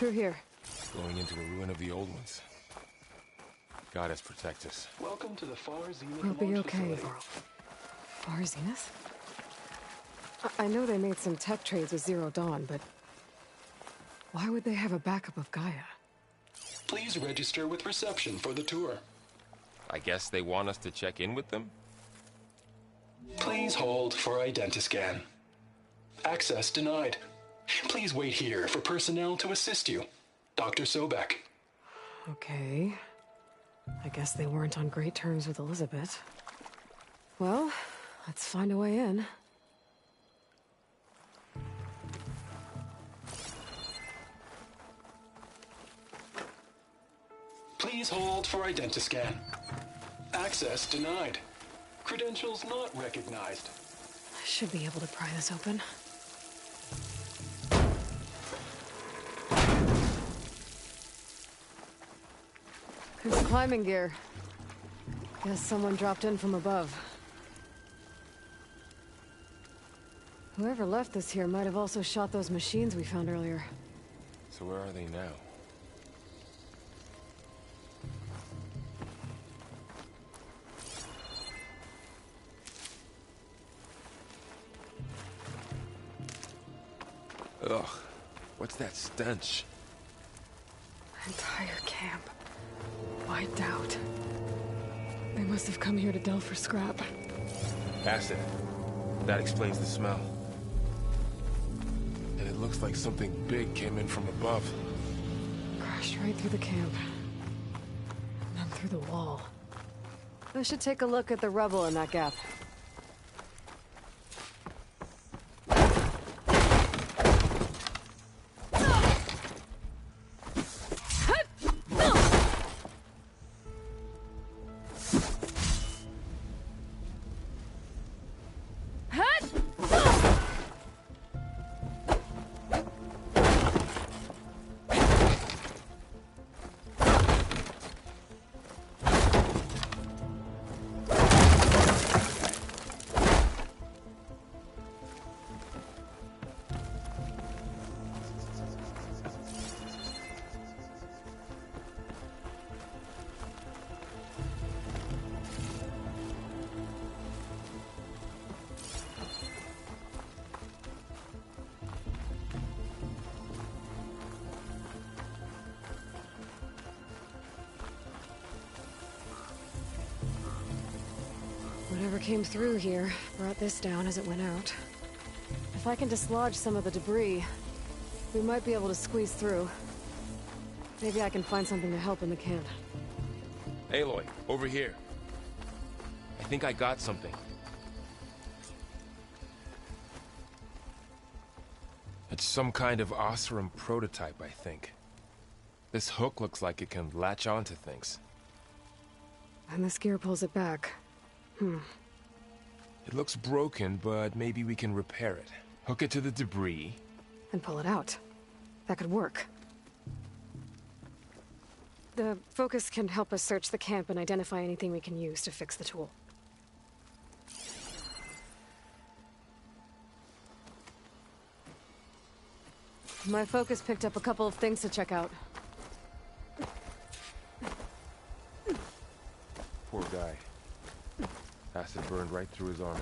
Through here. Going into a ruin of the old ones. Goddess protect us. Welcome to the Far Zenith We'll be launch okay, facility. Varl. Far Zenith? I know they made some tech trades with Zero Dawn, but... why would they have a backup of Gaia? Please register with reception for the tour. I guess they want us to check in with them? Please hold for Identiscan. Access denied. Please wait here for personnel to assist you. Dr. Sobek. Okay. I guess they weren't on great terms with Elizabeth. Well, let's find a way in. Please hold for Identiscan. Access denied. Credentials not recognized. I should be able to pry this open. There's climbing gear. Guess someone dropped in from above. Whoever left this here might have also shot those machines we found earlier. So where are they now? Ugh, what's that stench? Entire camp. Wiped out. They must have come here to delve for scrap. Acid. That explains the smell. And it looks like something big came in from above. Crashed right through the camp. And then through the wall. I should take a look at the rubble in that gap. Whatever came through here brought this down as it went out. If I can dislodge some of the debris, we might be able to squeeze through. Maybe I can find something to help in the camp. Aloy, over here. I think I got something. It's some kind of Oseram prototype, I think. This hook looks like it can latch onto things. And this gear pulls it back. It looks broken, but maybe we can repair it. Hook it to the debris. And pull it out. That could work. The focus can help us search the camp and identify anything we can use to fix the tool. My focus picked up a couple of things to check out. Poor guy. Acid burned right through his armor.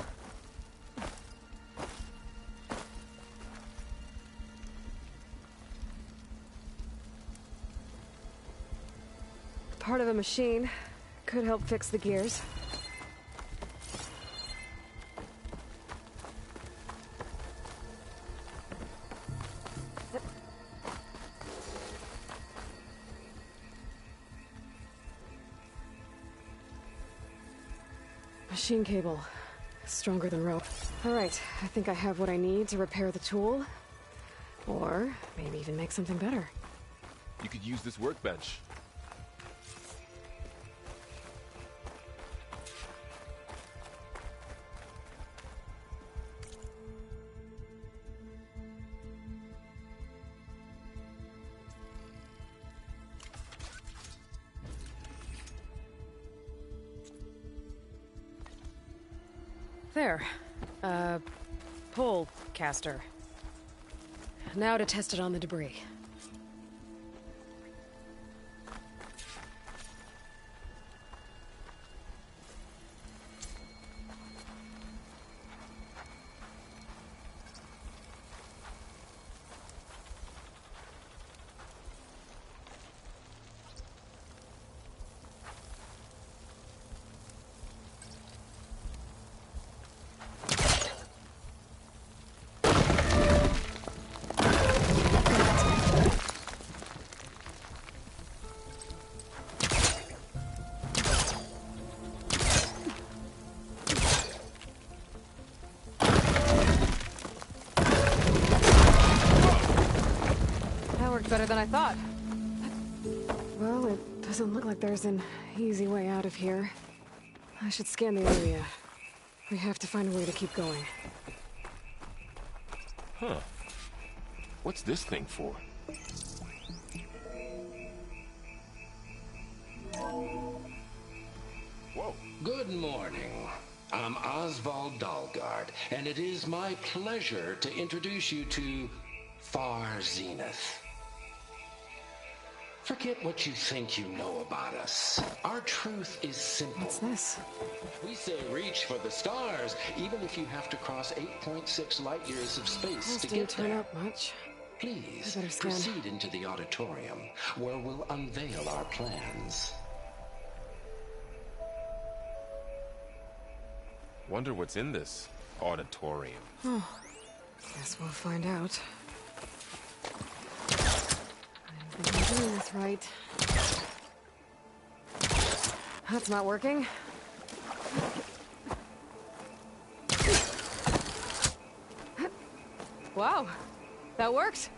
Part of a machine. Could help fix the gears. Machine cable. Stronger than rope. Alright, I think I have what I need to repair the tool. Or maybe even make something better. You could use this workbench. There. Pole caster. Now to test it on the debris. Better than I thought. Well, it doesn't look like there's an easy way out of here. I should scan the area. We have to find a way to keep going. Huh. What's this thing for? Whoa. Good morning. I'm Oswald Dalgard, and it is my pleasure to introduce you to Far Zenith. Forget what you think you know about us. Our truth is simple. What's this? We say reach for the stars, even if you have to cross 8.6 light years of space to Didn't get turn there. out much. Please, I better scan. proceed into the auditorium, where we'll unveil our plans. Wonder what's in this auditorium. Guess we'll find out. I think I'm doing this right. That's not working. Wow, that worked.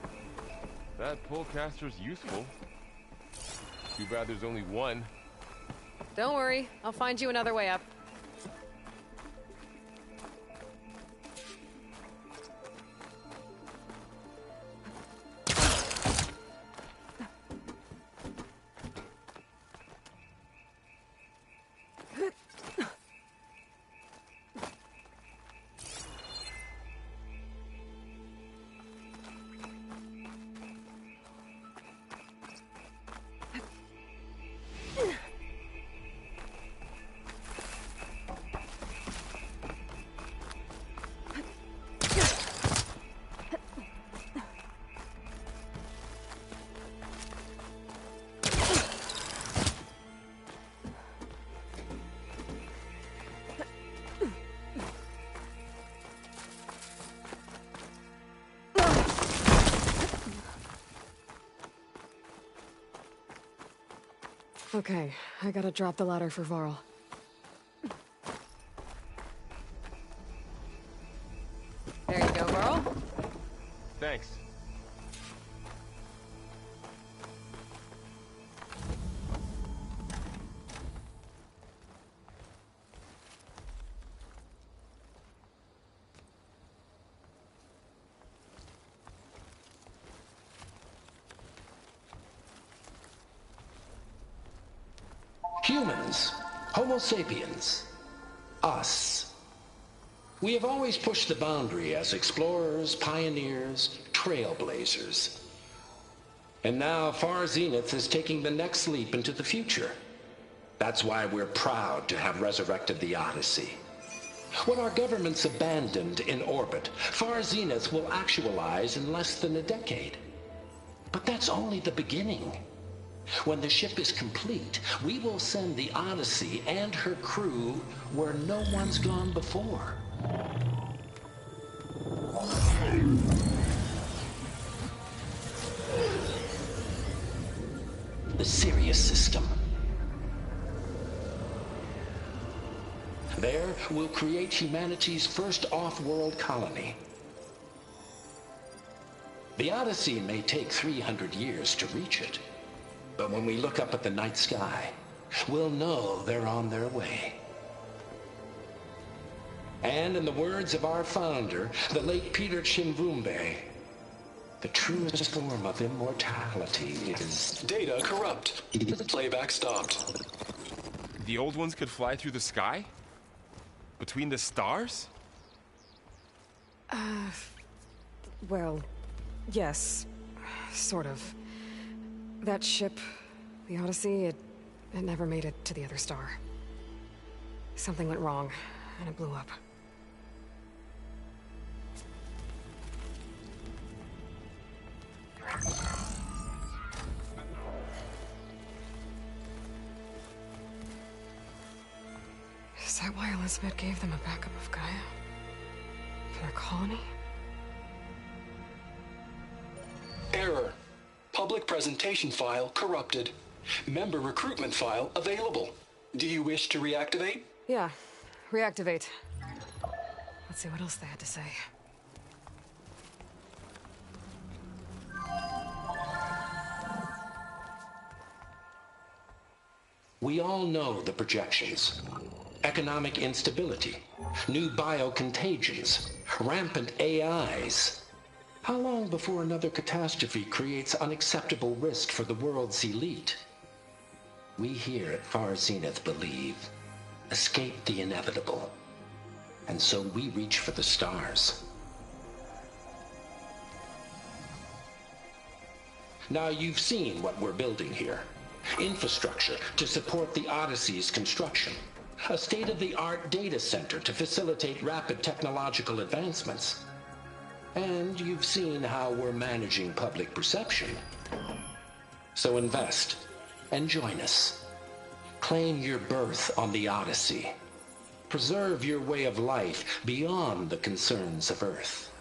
That pullcaster's useful. Too bad there's only one. Don't worry, I'll find you another way up. Okay, I gotta drop the ladder for Varl. There you go, Varl. Thanks. Humans, Homo sapiens, us. We have always pushed the boundary as explorers, pioneers, trailblazers. And now Far Zenith is taking the next leap into the future. That's why we're proud to have resurrected the Odyssey. What our governments abandoned in orbit, Far Zenith will actualize in less than a decade. But that's only the beginning. When the ship is complete, we will send the Odyssey and her crew where no one's gone before. The Sirius system. There, we'll create humanity's first off-world colony. The Odyssey may take 300 years to reach it. But when we look up at the night sky, we'll know they're on their way. And in the words of our founder, the late Peter Chimvumbe, the truest form of immortality is... Data corrupt. Playback stopped. The old ones could fly through the sky? Between the stars? Well, yes. Sort of. That ship, the Odyssey, it never made it to the other star. Something went wrong, and it blew up. Is that why Elizabeth gave them a backup of Gaia? For their colony? Error. Public presentation file corrupted. Member recruitment file available. Do you wish to reactivate? Yeah, reactivate. Let's see what else they had to say. We all know the projections. Economic instability, new biocontagions, rampant AIs. How long before another catastrophe creates unacceptable risk for the world's elite? We here at Far Zenith believe, escape the inevitable. And so we reach for the stars. Now you've seen what we're building here. Infrastructure to support the Odyssey's construction. A state-of-the-art data center to facilitate rapid technological advancements. And you've seen how we're managing public perception. So invest and join us. Claim your berth on the Odyssey. Preserve your way of life beyond the concerns of Earth.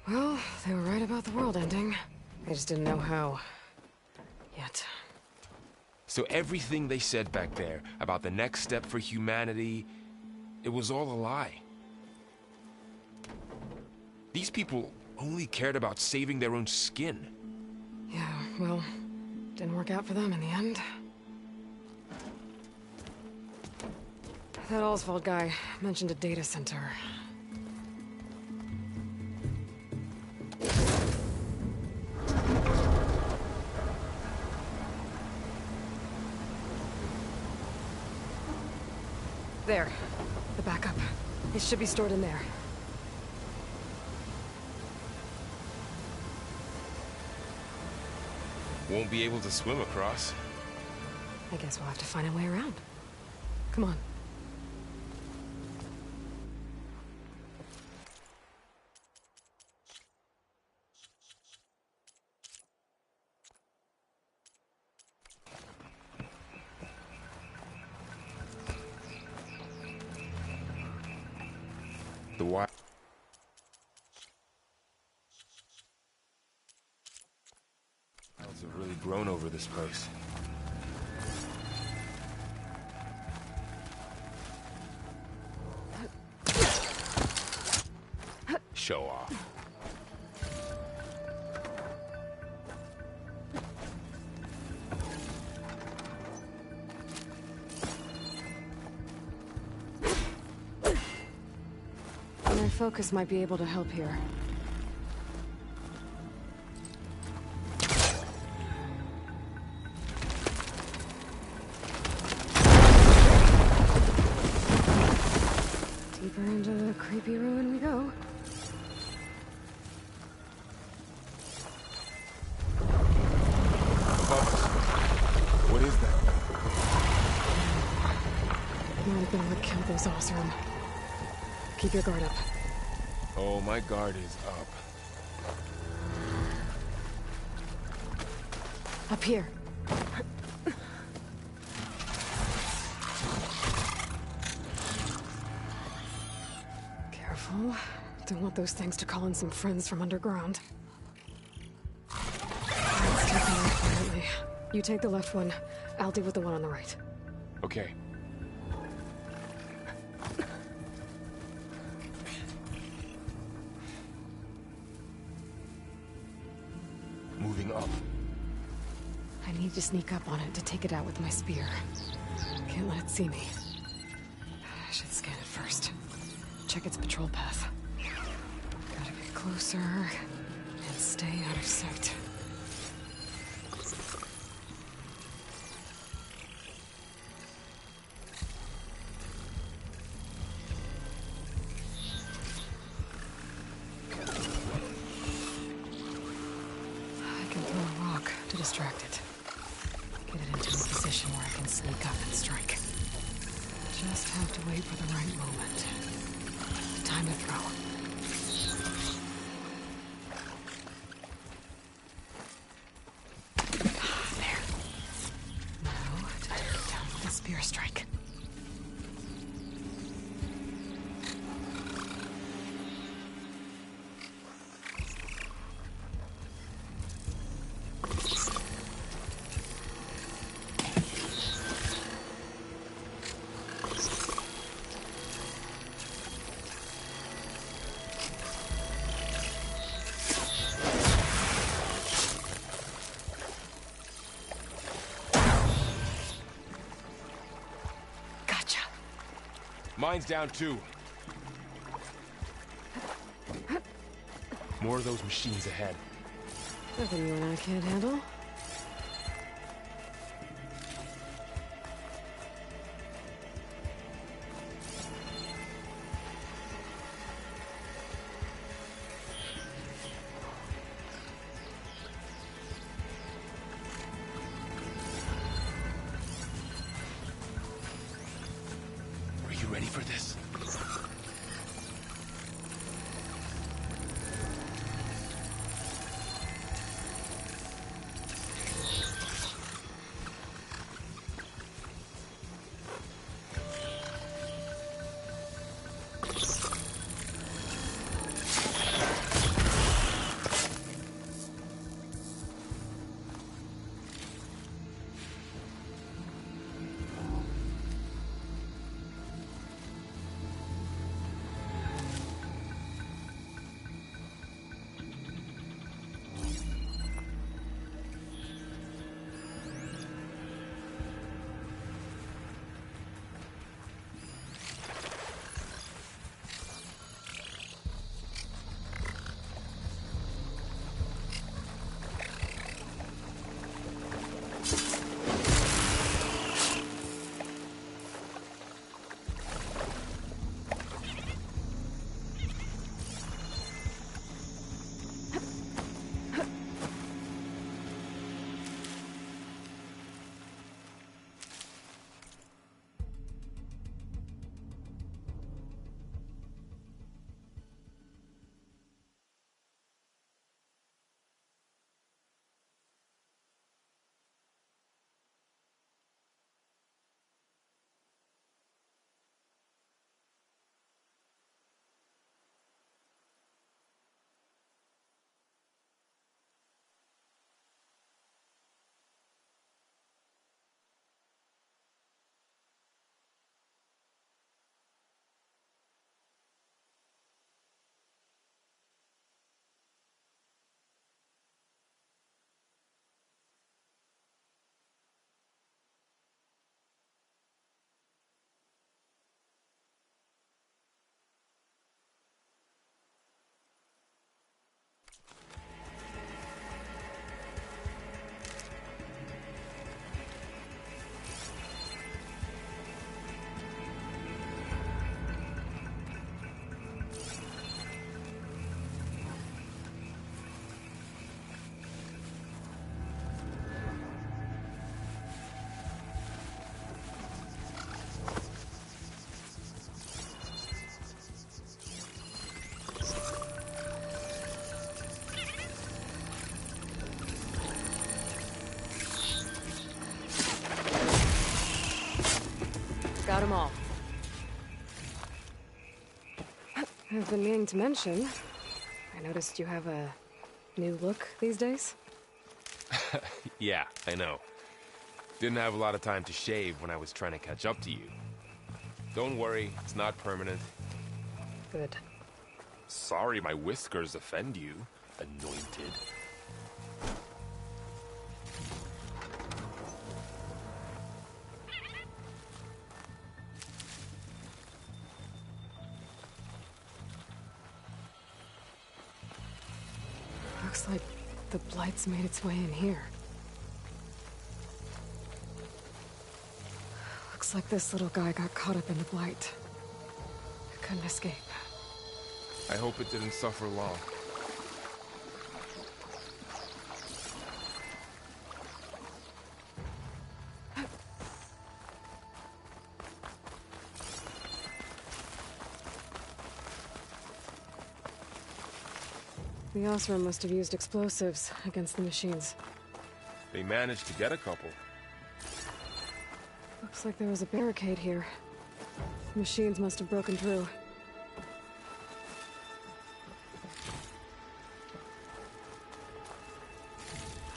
Well, they were right about the world ending. I just didn't know how. Yet. So everything they said back there about the next step for humanity, it was all a lie. These people only cared about saving their own skin. Yeah, well, didn't work out for them in the end. That Oswald guy mentioned a data center. There. The backup. It should be stored in there. Won't be able to swim across. I guess we'll have to find a way around. Come on. The wild have really grown over this place. Show off. My focus might be able to help here. Deeper into the creepy ruin we go. What is that? Might have been what killed those Osram. Keep your guard up. Oh, my guard is up. Up here. Careful. Don't want those things to call in some friends from underground. Let's take them out quietly. You take the left one. I'll deal with the one on the right. Okay. Moving up. I need to sneak up on it to take it out with my spear. Can't let it see me. I should scan it first. Check its patrol path. Gotta get closer and stay out of sight. I can throw a rock to distract it. Get it into a position where I can sneak up and strike. Just have to wait for the right moment. Time to throw. There. Now to take it down with a spear strike. Mine's down too. More of those machines ahead. Nothing you and I can't handle. Are you ready for this? Got them all. I've been meaning to mention, I noticed you have a new look these days. Yeah, I know. Didn't have a lot of time to shave when I was trying to catch up to you. Don't worry, it's not permanent. Good. Sorry my whiskers offend you, anointed. Looks like the Blight's made its way in here. Looks like this little guy got caught up in the Blight. Couldn't escape. I hope it didn't suffer long. The Osram must have used explosives against the machines. They managed to get a couple. Looks like there was a barricade here. The machines must have broken through.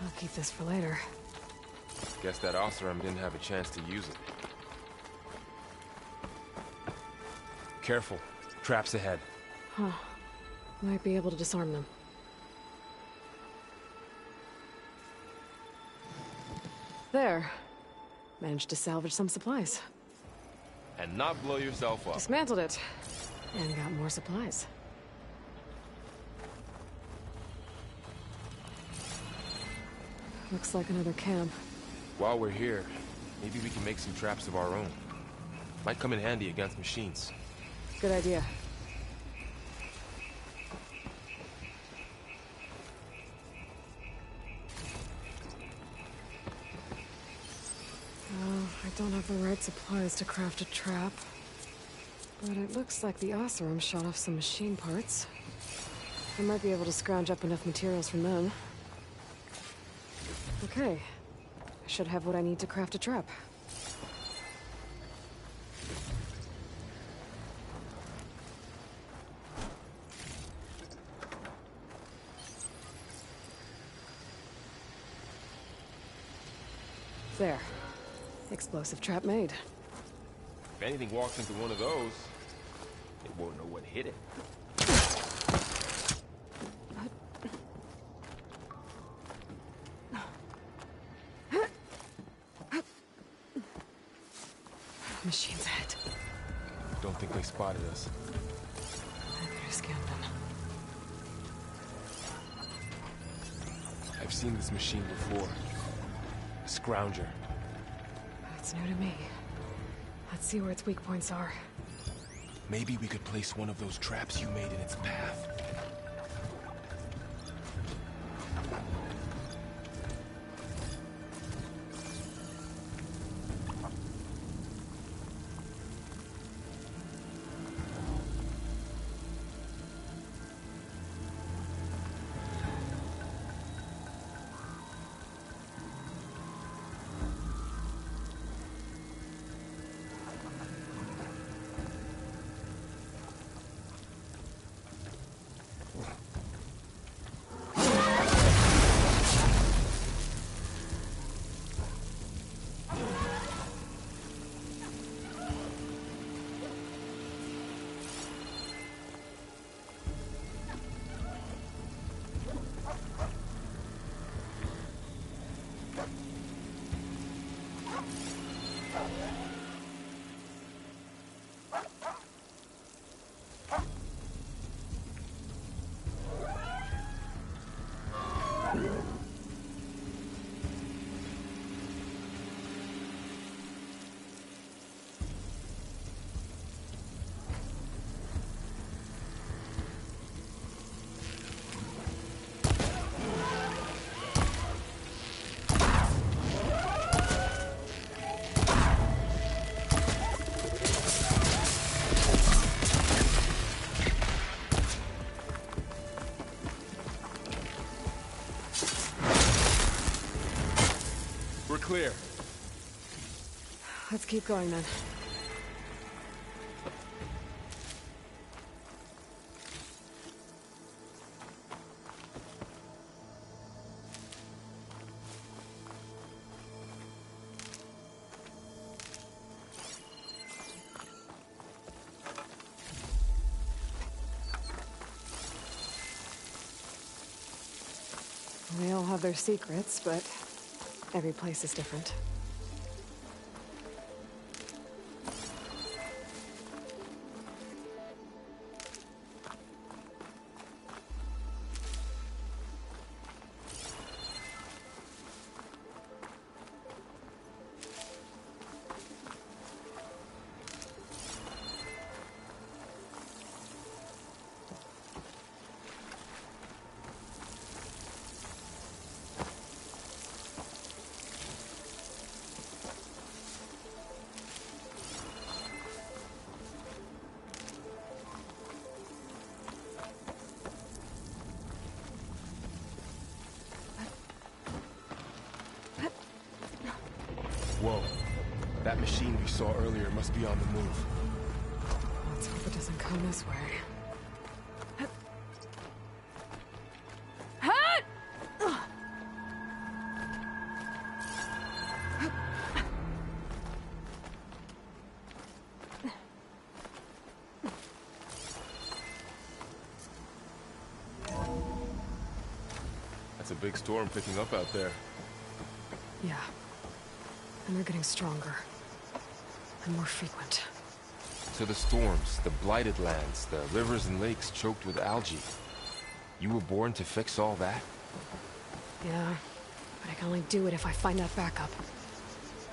I'll keep this for later. Guess that Osram didn't have a chance to use it. Careful. Traps ahead. Huh. Might be able to disarm them. There. Managed to salvage some supplies. and not blow yourself up. Dismantled it. And got more supplies. Looks like another camp. While we're here, maybe we can make some traps of our own. Might come in handy against machines. Good idea. Oh, I don't have the right supplies to craft a trap. But it looks like the Oseram shot off some machine parts. I might be able to scrounge up enough materials from them. Okay. I should have what I need to craft a trap. There. Explosive trap made. If anything walks into one of those, it won't know what hit it. Machine's ahead. Don't think they spotted us. I better scan them. I've seen this machine before. A scrounger. That's new to me. Let's see where its weak points are. Maybe we could place one of those traps you made in its path. We're clear. Let's keep going then. They all have their secrets, but every place is different. Whoa. That machine we saw earlier must be on the move. Let's hope it doesn't come this way. That's a big storm picking up out there. Yeah. And they're getting stronger. And more frequent. to the storms, the blighted lands, the rivers and lakes choked with algae. You were born to fix all that? Yeah, but I can only do it if I find that backup.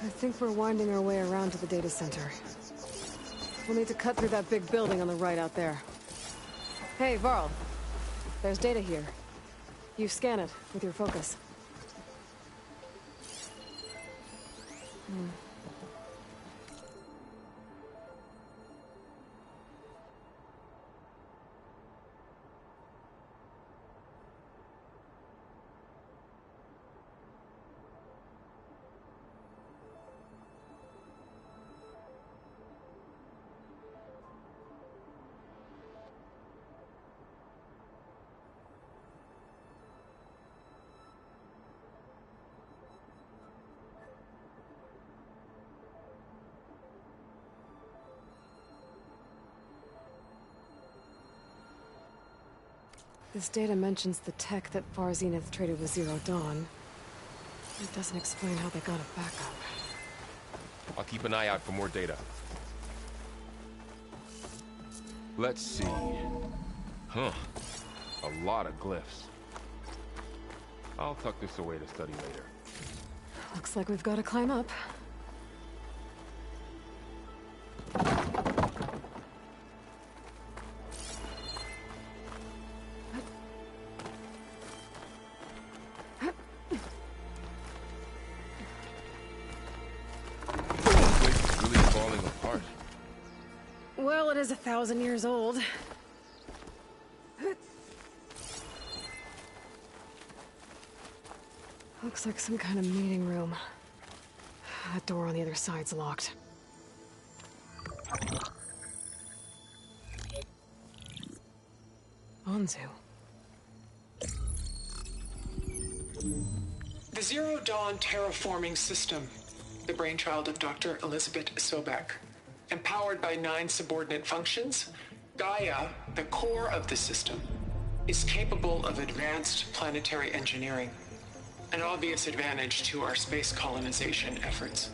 I think we're winding our way around to the data center. We'll need to cut through that big building on the right out there. Hey, Varl. There's data here. You scan it with your focus. This data mentions the tech that Far Zenith traded with Zero Dawn. It doesn't explain how they got it back up. I'll keep an eye out for more data. Let's see. Huh. A lot of glyphs. I'll tuck this away to study later. Looks like we've got to climb up. Well, it is 1,000 years old. Looks like some kind of meeting room. That door on the other side's locked. Anzu. The Zero Dawn terraforming system, the brainchild of Dr. Elizabeth Sobek. Empowered by 9 subordinate functions, Gaia, the core of the system, is capable of advanced planetary engineering, an obvious advantage to our space colonization efforts.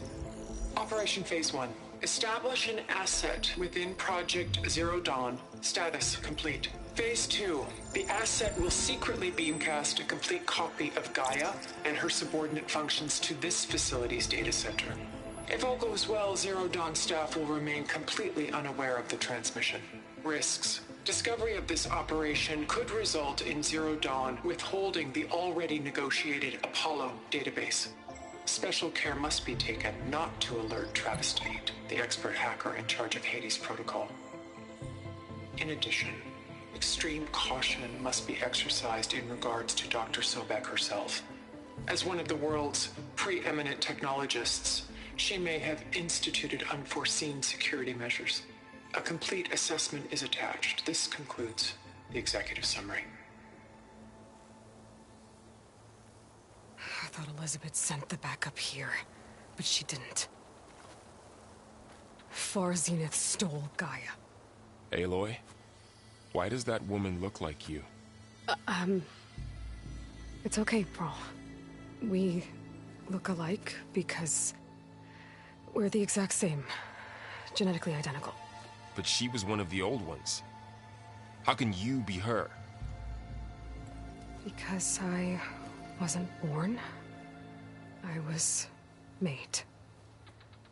Operation Phase 1. Establish an asset within Project Zero Dawn. Status complete. Phase 2. The asset will secretly beamcast a complete copy of Gaia and her subordinate functions to this facility's data center. If all goes well, Zero Dawn staff will remain completely unaware of the transmission. Risks. Discovery of this operation could result in Zero Dawn withholding the already negotiated Apollo database. Special care must be taken not to alert Travis Tate, the expert hacker in charge of Hades Protocol. In addition, extreme caution must be exercised in regards to Dr. Sobek herself. As one of the world's preeminent technologists, she may have instituted unforeseen security measures. A complete assessment is attached. This concludes the executive summary. I thought Elizabeth sent the backup here, but she didn't. Far Zenith stole Gaia. Aloy? Why does that woman look like you? It's okay, Brawl. We look alike because we're the exact same. Genetically identical. But she was one of the old ones. How can you be her? Because I wasn't born. I was made.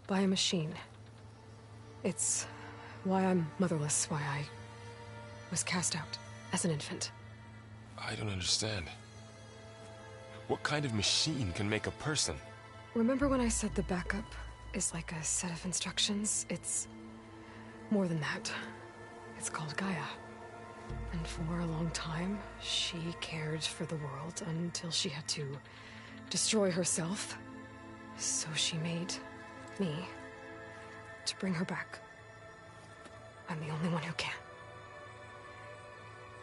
By a machine. It's why I'm motherless, why I was cast out as an infant. I don't understand. What kind of machine can make a person? Remember when I said the backup is like a set of instructions? It's more than that. It's called Gaia. And for a long time, she cared for the world until she had to destroy herself. So she made me to bring her back. I'm the only one who can.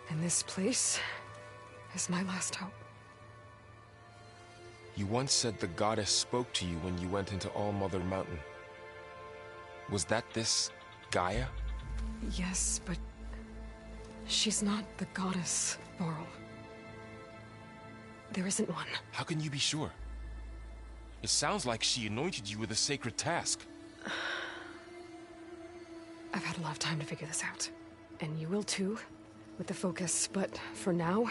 And this place is my last hope. You once said the goddess spoke to you when you went into All-Mother Mountain. Was that this Gaia? Yes, but she's not the goddess, Varl. There isn't one. How can you be sure? It sounds like she anointed you with a sacred task. I've had a lot of time to figure this out. And you will too, with the focus. But for now,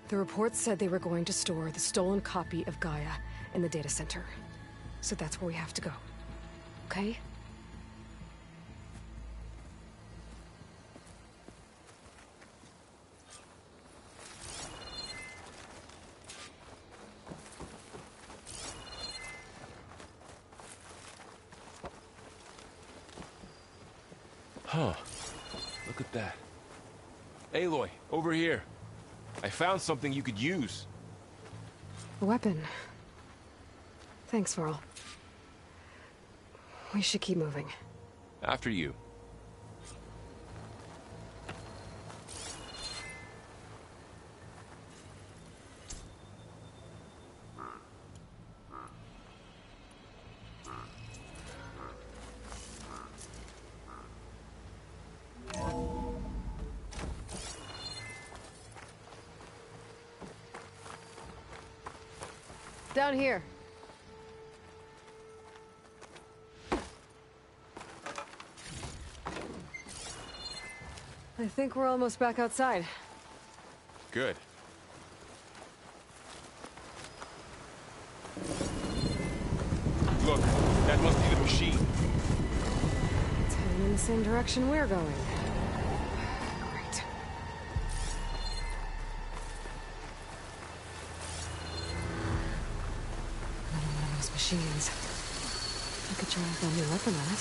the reports said they were going to store the stolen copy of Gaia in the data center. So that's where we have to go. Okay? Huh. Look at that. Aloy, over here. I found something you could use. A weapon. Thanks, Varl. We should keep moving. After you. Down here. I think we're almost back outside. Good. Look, that must be the machine. It's heading in the same direction we're going. Great. Another one of those machines. I could try a new weapon on it.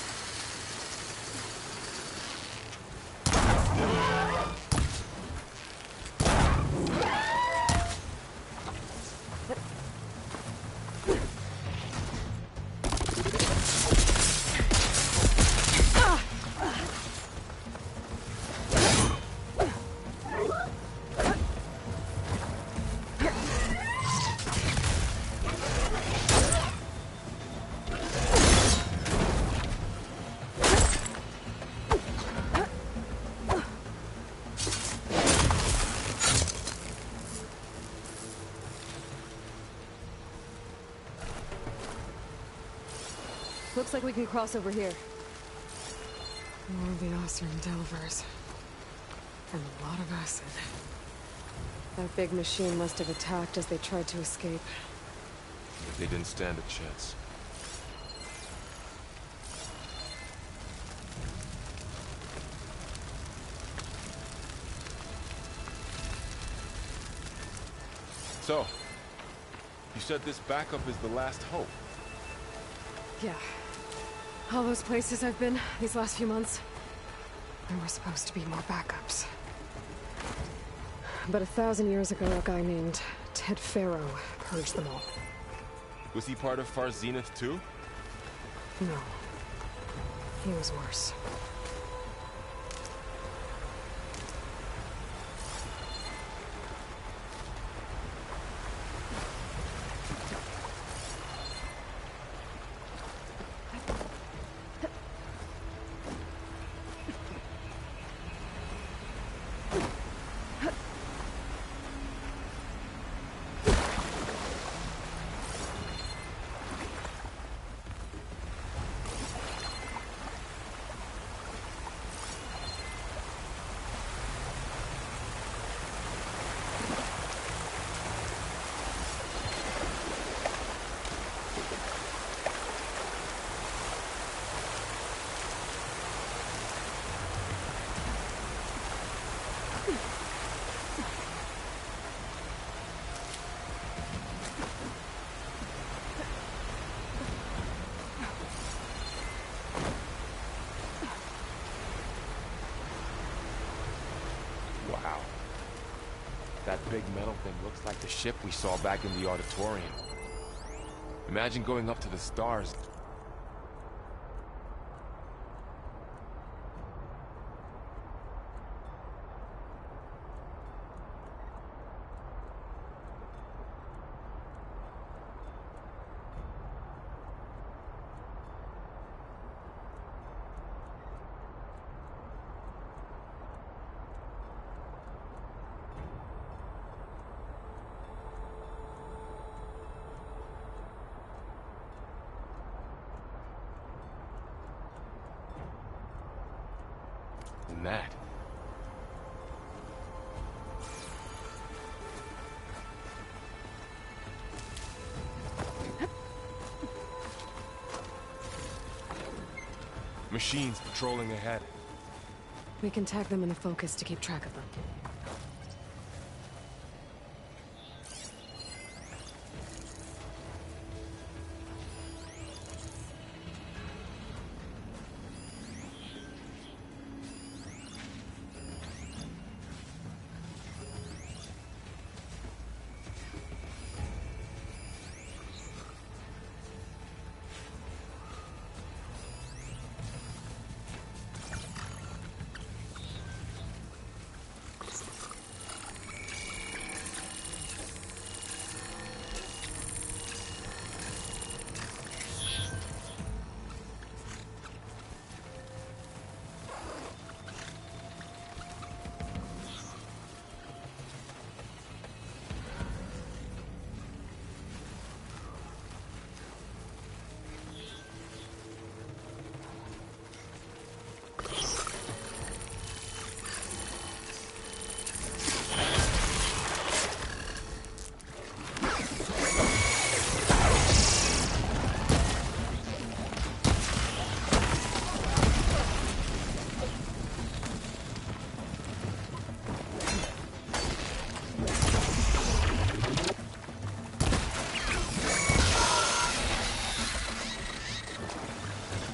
Looks like we can cross over here. More of the Oseram Delvers. And a lot of acid. That big machine must have attacked as they tried to escape. But they didn't stand a chance. So, you said this backup is the last hope. Yeah. All those places I've been these last few months, there were supposed to be more backups. But 1,000 years ago, a guy named Ted Faro purged them all. Was he part of Far Zenith too? No. He was worse. Wow. That big metal thing looks like the ship we saw back in the auditorium. Imagine going up to the stars. than that. Machines patrolling ahead. We can tag them in the focus to keep track of them.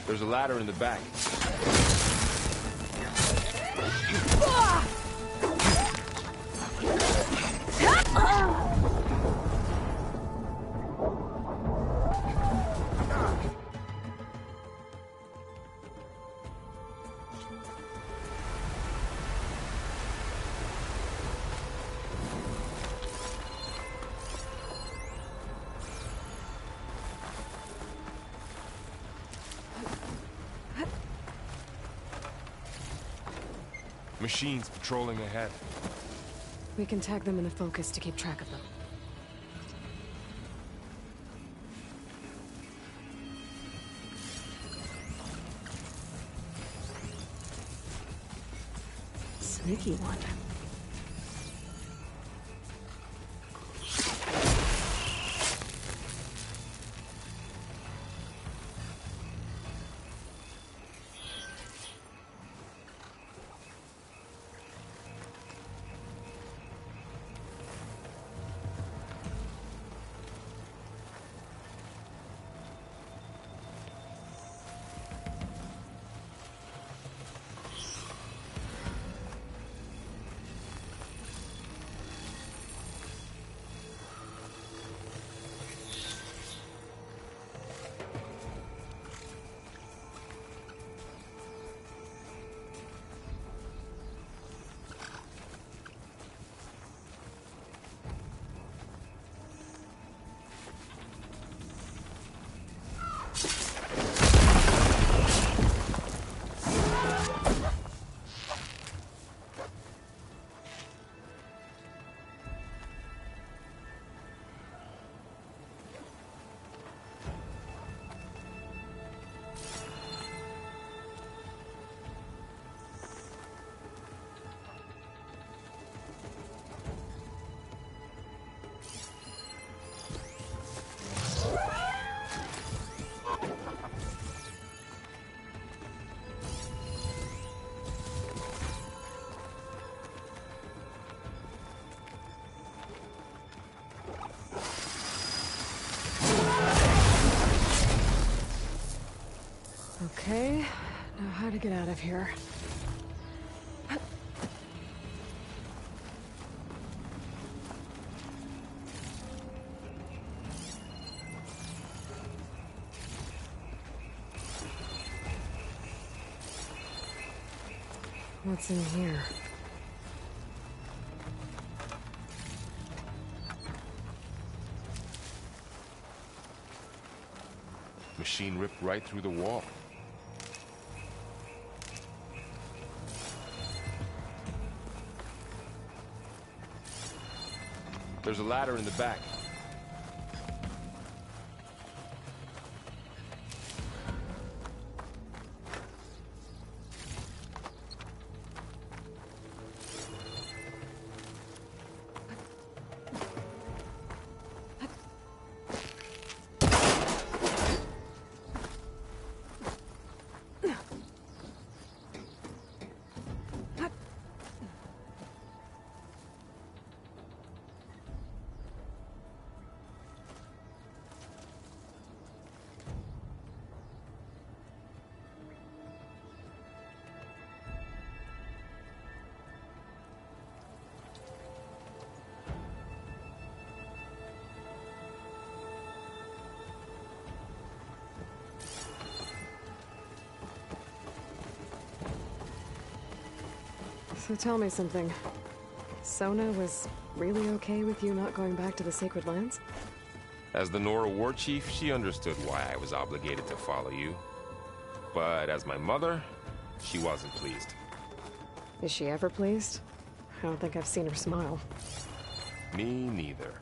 There's a ladder in the back. Machines patrolling ahead. We can tag them in the focus to keep track of them. Sneaky one. Okay, now how to get out of here. What's in here? Machine ripped right through the wall. There's a ladder in the back. So tell me something. Sona was really okay with you not going back to the Sacred Lands? As the Nora war chief, she understood why I was obligated to follow you. But as my mother, she wasn't pleased. Is she ever pleased? I don't think I've seen her smile. Me neither.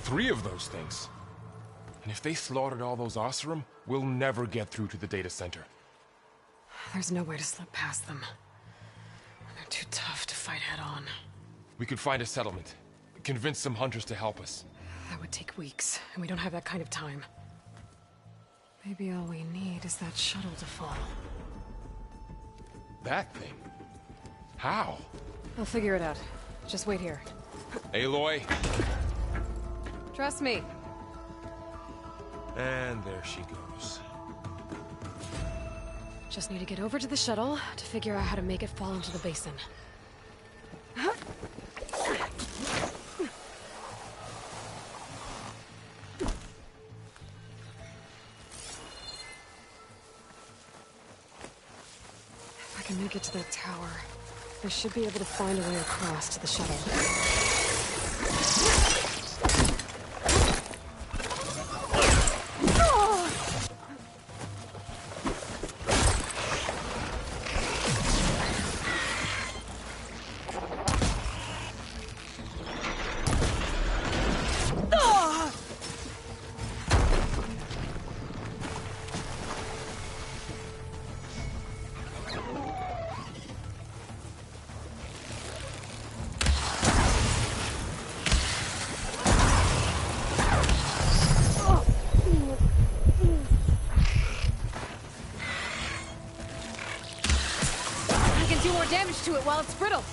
Three of those things. And if they slaughtered all those Oseram, we'll never get through to the data center. There's no way to slip past them. They're too tough to fight head-on. We could find a settlement. Convince some hunters to help us. That would take weeks, and we don't have that kind of time. Maybe all we need is that shuttle to fall. That thing? How? I'll figure it out. Just wait here. Aloy. Trust me. And there she goes. Just need to get over to the shuttle to figure out how to make it fall into the basin. If I can make it to that tower, I should be able to find a way across to the shuttle. Damage to it while it's brittle.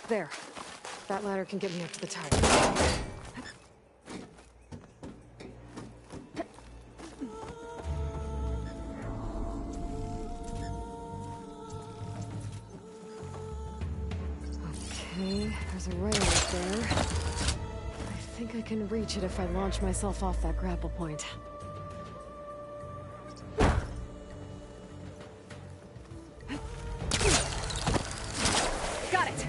There. That ladder can get me up to the tower. Okay, there's a rail up there. I think I can reach it if I launch myself off that grapple point. Got it!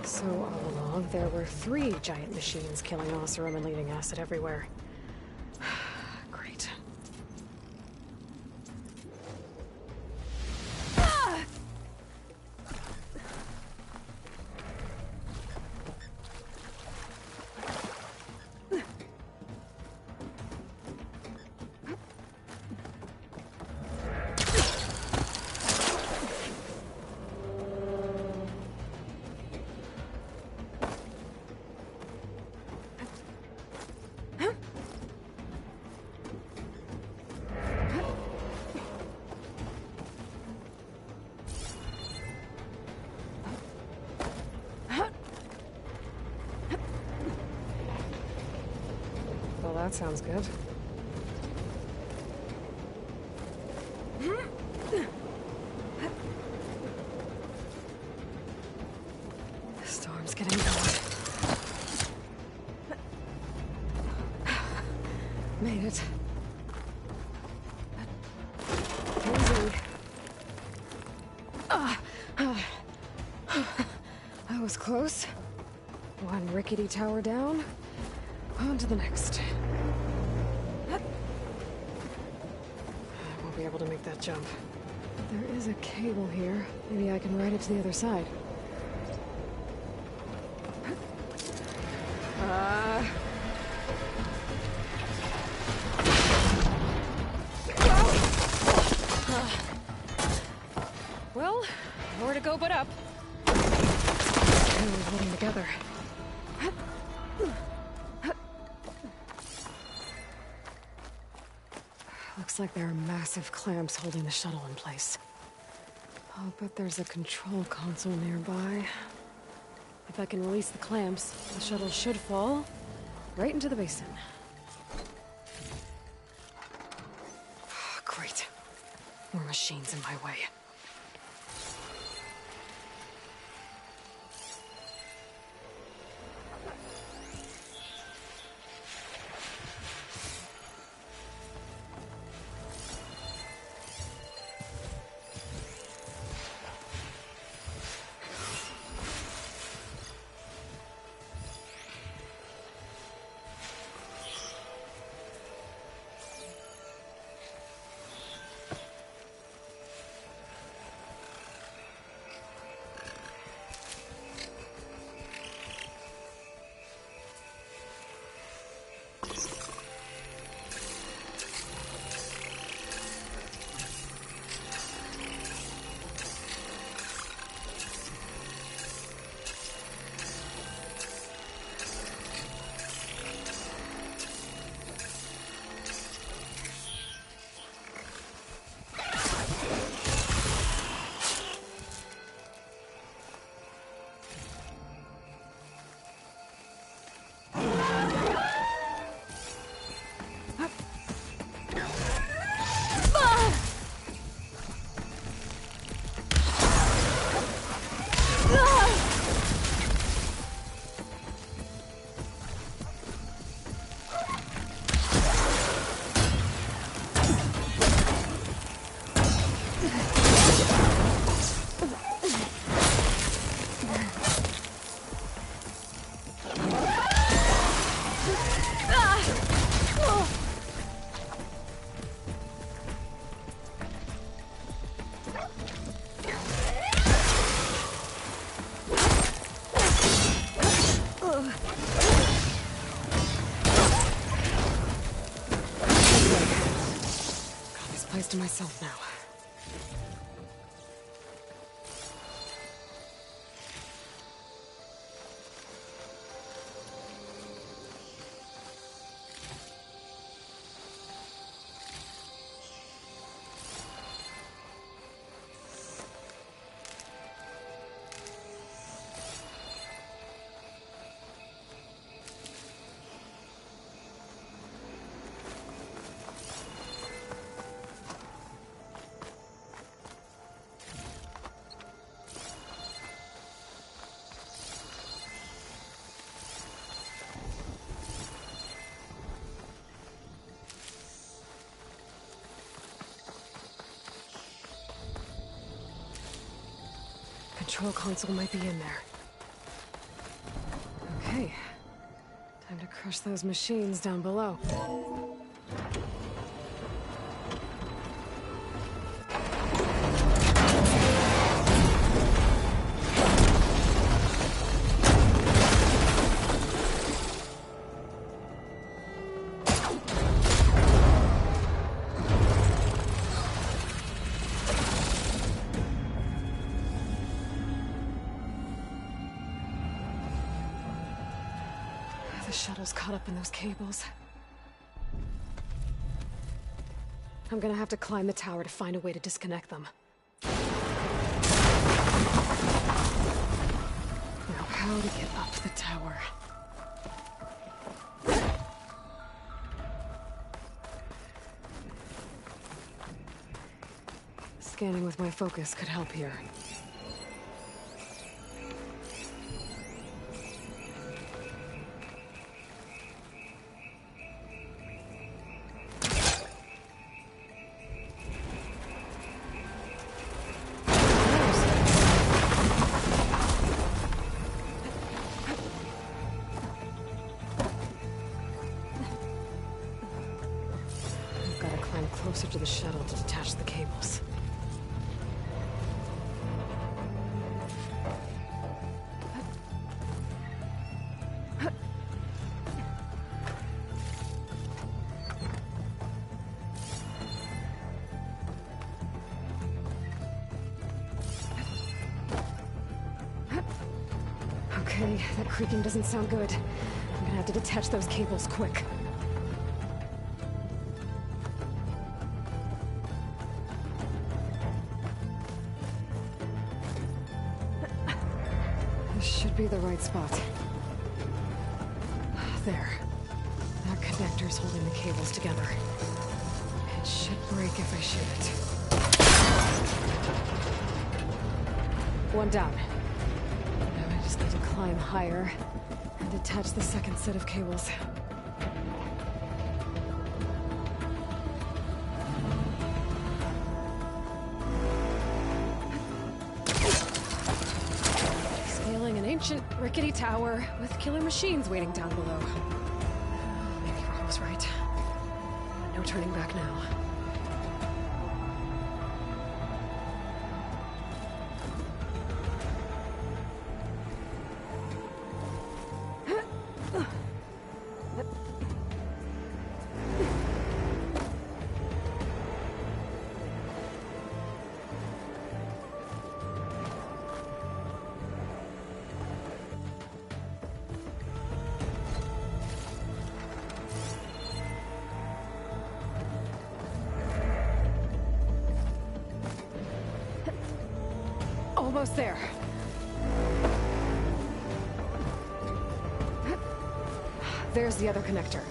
So all along, there were 3 giant machines killing Oseram and leaving acid everywhere. Great. Well, that sounds good. The storm's getting going. Made it. Easy. That was close. One rickety tower down. On to the next. I won't be able to make that jump. There is a cable here. Maybe I can ride it to the other side. Well, nowhere to go but up. We're holding together. Looks like there are massive clamps holding the shuttle in place. I'll bet there's a control console nearby. If I can release the clamps, the shuttle should fall right into the basin. Great. More machines in my way. myself now. Control console might be in there. Okay. Time to crush those machines down below. The shuttle's caught up in those cables. I'm gonna have to climb the tower to find a way to disconnect them. Now, how to get up the tower? Scanning with my focus could help here. Closer to the shuttle to detach the cables. Okay, that creaking doesn't sound good. I'm gonna have to detach those cables quick. Should be the right spot. There. That connector's holding the cables together. It should break if I shoot it. One down. Now I just need to climb higher and detach the second set of cables. Ancient, rickety tower with killer machines waiting down below. Maybe Rob was right. No turning back now. Almost there. There's the other connector.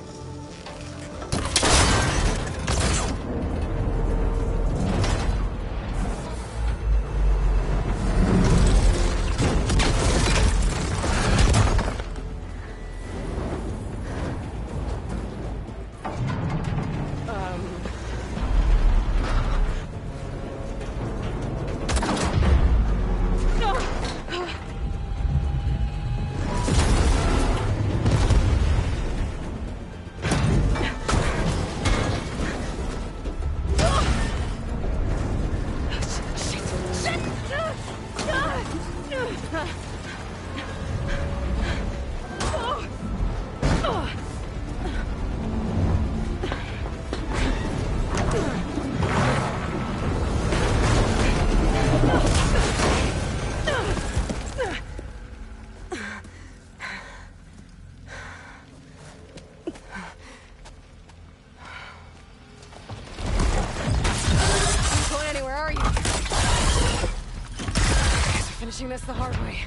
this the hard way.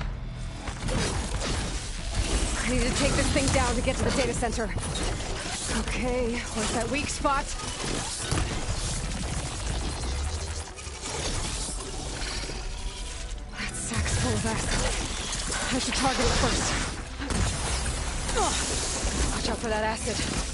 I need to take this thing down to get to the data center. Okay, where's that weak spot? That sack's full of acid. I should target it first. Oh, watch out for that acid.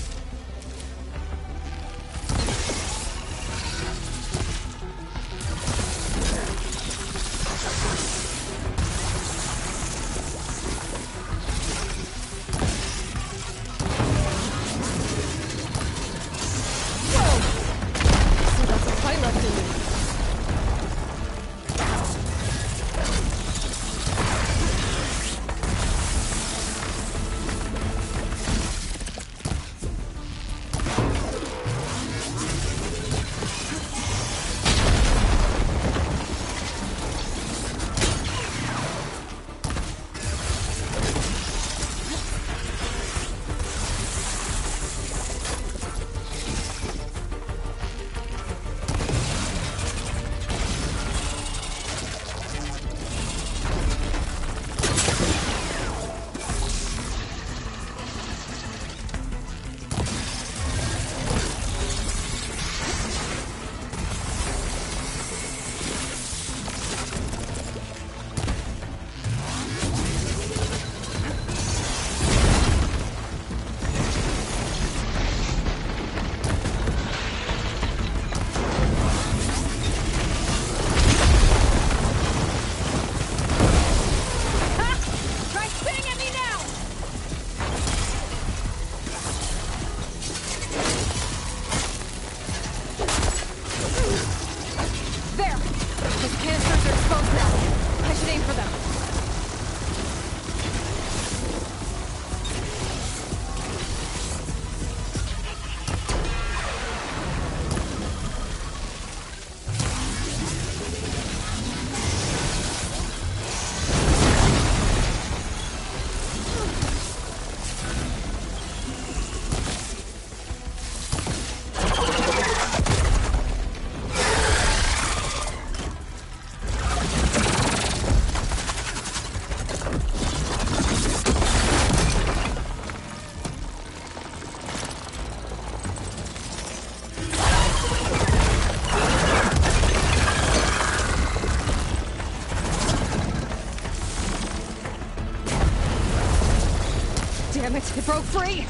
Damn it, it broke free!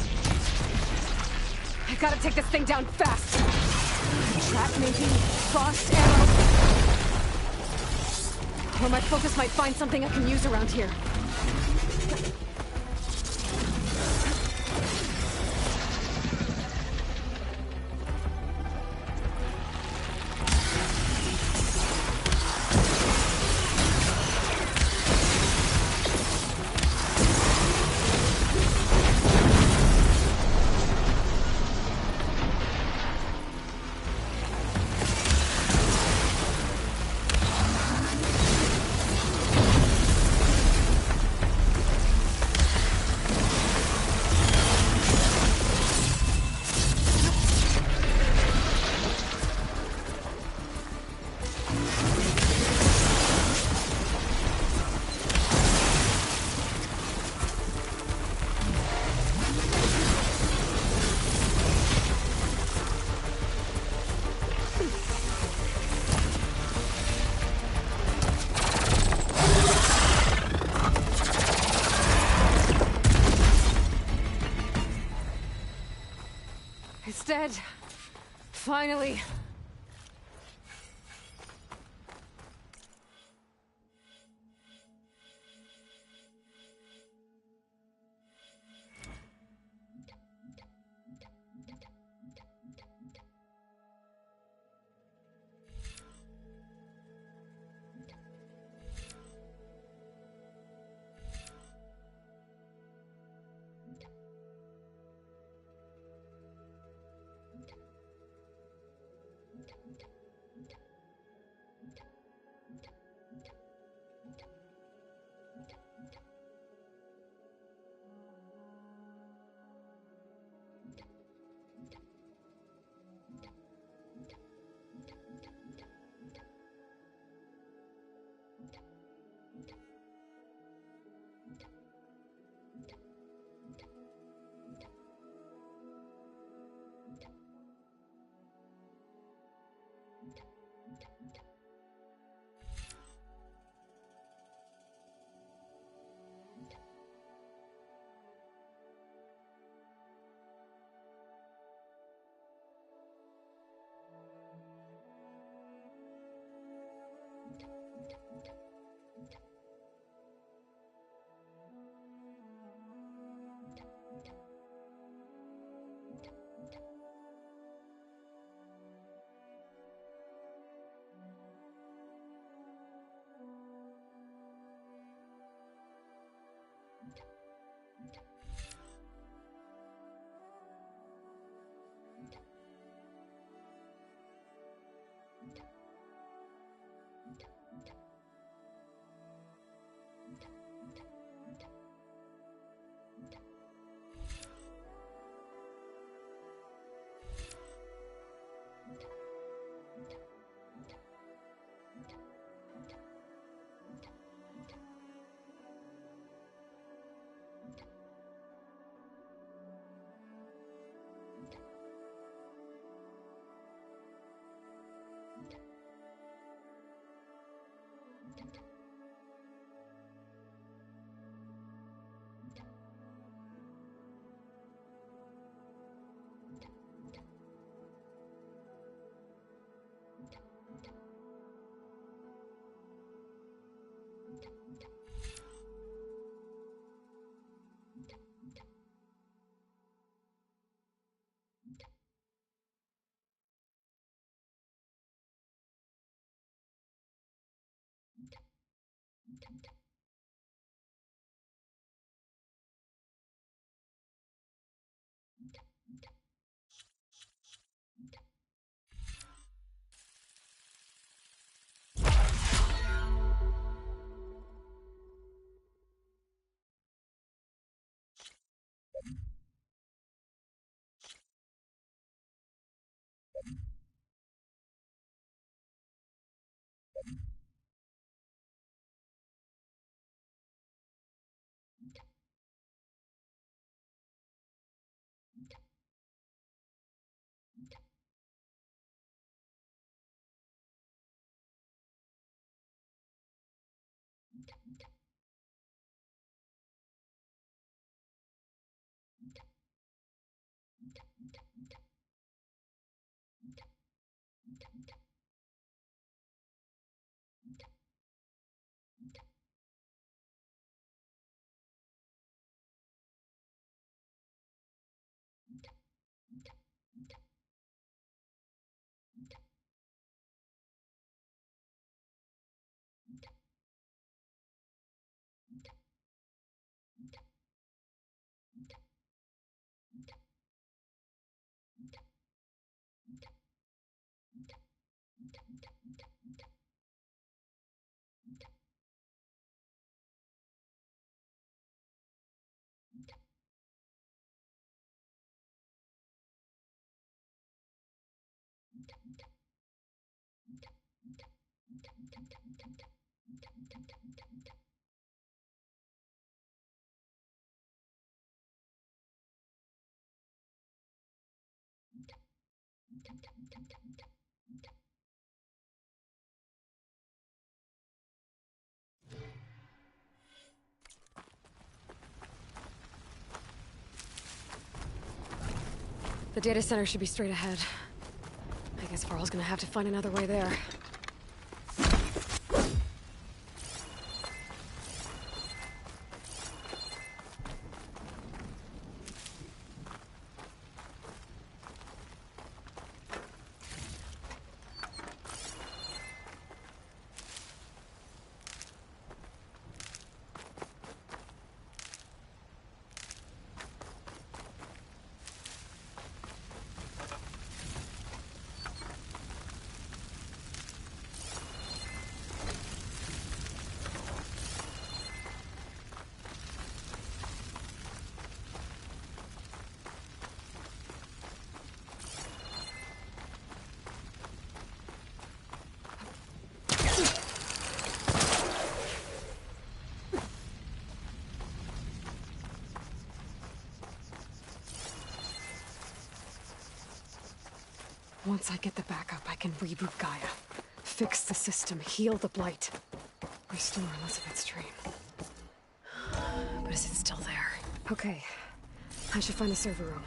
I gotta take this thing down fast! Trap maybe? Frost arrow? Or my focus might find something I can use around here. It's dead. Finally. The data center should be straight ahead. I guess Varl's gonna have to find another way there. Once I get the backup, I can reboot Gaia. Fix the system, heal the Blight. Restore Elizabeth's dream. But is it still there? Okay. I should find the server room.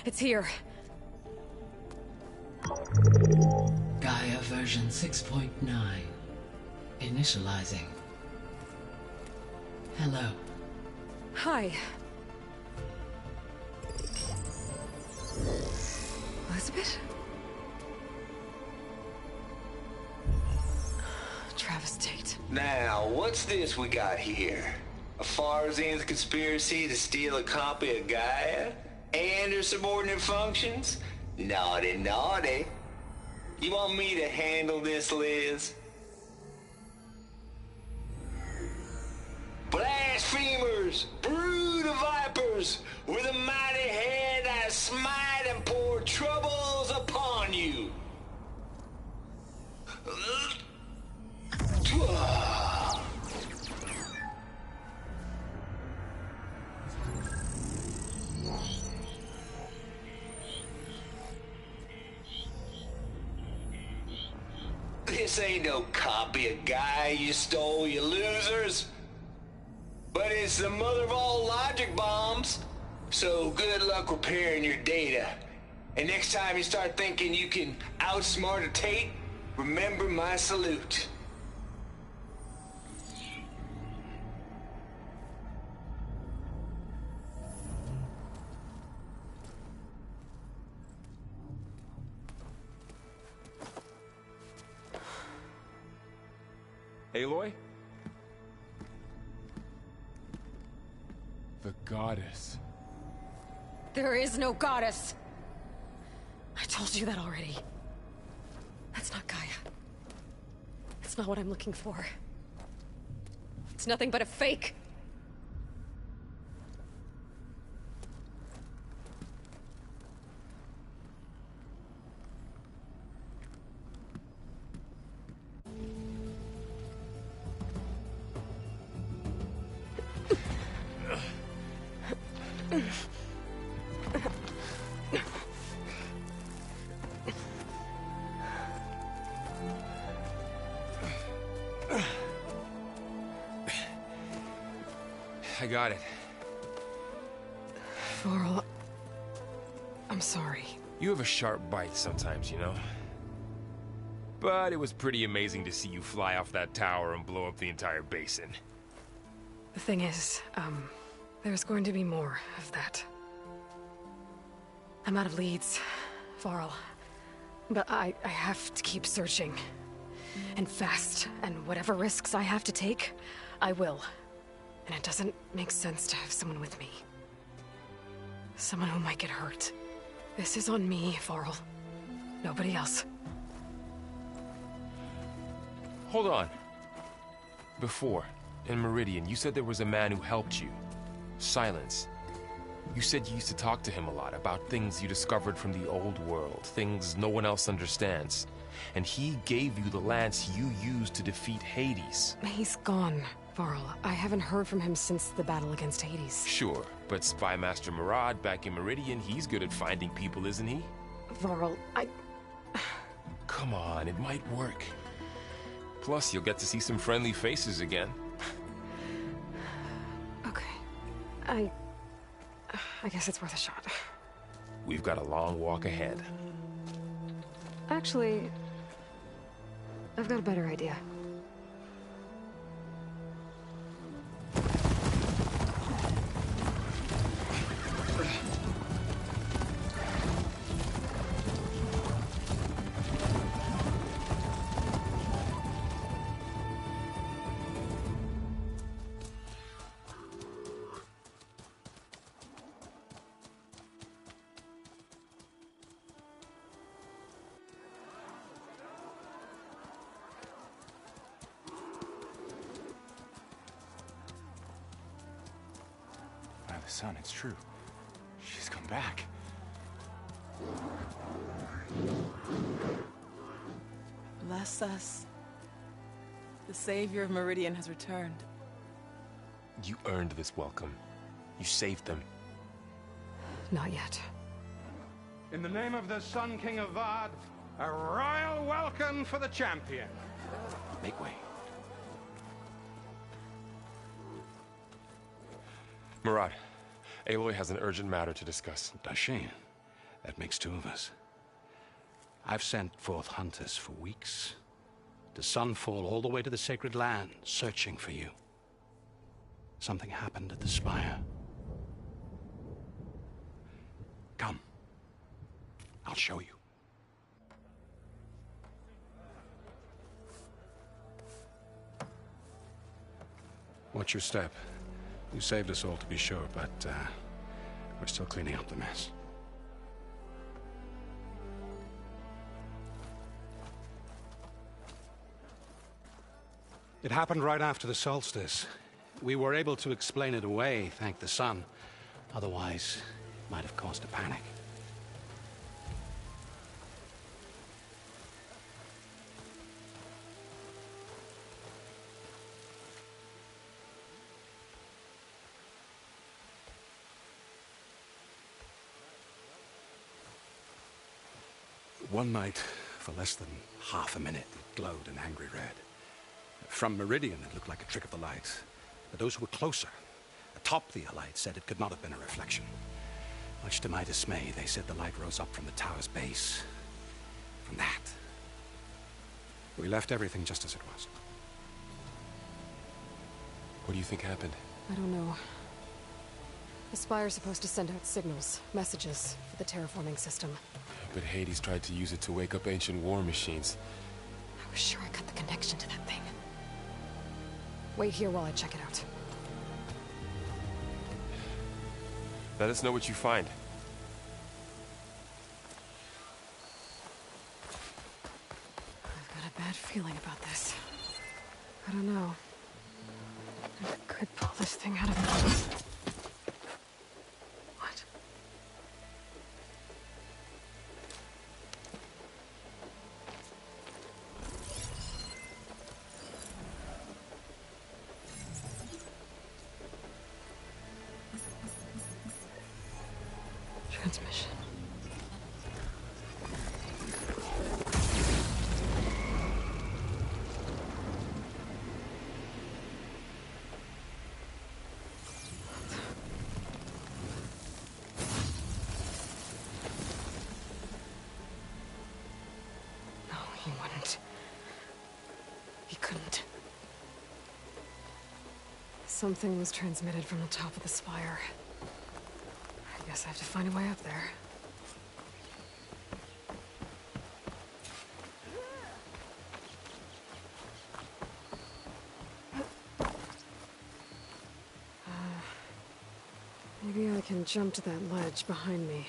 It's here. Gaia version 6.9. Initializing. Hello. Hi. Elizabeth? Travis Tate. Now, what's this we got here? A Farzian's conspiracy to steal a copy of Gaia? And her subordinate functions? Naughty, naughty. You want me to handle this, Liz? Blasphemers! Brood of vipers! With a mighty hand I smite and pour troubles upon you! This ain't no copy of Gaia you stole, you losers. But it's the mother of all logic bombs. So good luck repairing your data. And next time you start thinking you can outsmart a Tate, remember my salute. Aloy? The goddess. There is no goddess! I told you that already. That's not Gaia. It's not what I'm looking for. It's nothing but a fake. I got it. Varl, I'm sorry. You have a sharp bite sometimes, you know? But it was pretty amazing to see you fly off that tower and blow up the entire basin. The thing is, there's going to be more of that. I'm out of leads, Varl. But I have to keep searching. And fast, and whatever risks I have to take, I will. And it doesn't make sense to have someone with me. Someone who might get hurt. This is on me, Varl. Nobody else. Hold on. Before, in Meridian, you said there was a man who helped you. Silence. You said you used to talk to him a lot about things you discovered from the old world, things no one else understands. And he gave you the lance you used to defeat Hades. He's gone, Varl. I haven't heard from him since the battle against Hades. Sure, but Spy Master Murad back in Meridian, he's good at finding people, isn't he? Varl, Come on, it might work. Plus, you'll get to see some friendly faces again. Okay. I guess it's worth a shot. We've got a long walk ahead. Actually, I've got a better idea. Son, it's true. She's come back. Bless us. The savior of Meridian has returned. You earned this welcome. You saved them. Not yet. In the name of the Sun King of Vard, a royal welcome for the champion. Make way. Murad, Aloy has an urgent matter to discuss. Dashane, That makes two of us. I've sent forth hunters for weeks, to Sunfall all the way to the Sacred Land, searching for you. Something happened at the Spire. Come. I'll show you. Watch your step. You saved us all, to be sure, but we're still cleaning up the mess. It happened right after the solstice. We were able to explain it away, thank the sun. Otherwise, it might have caused a panic. One night, for less than half a minute, it glowed an angry red. From Meridian, it looked like a trick of the light. But those who were closer, atop the light, said it could not have been a reflection. Much to my dismay, they said the light rose up from the tower's base. From that. We left everything just as it was. What do you think happened? I don't know. The Spire's supposed to send out signals, messages, for the terraforming system. But Hades tried to use it to wake up ancient war machines. I was sure I cut the connection to that thing. Wait here while I check it out. Let us know what you find. I've got a bad feeling about this. I don't know. I could pull this thing out of me. What? Transmission. No, he wouldn't. He couldn't. Something was transmitted from the top of the spire. I guess I have to find a way up there. Maybe I can jump to that ledge behind me.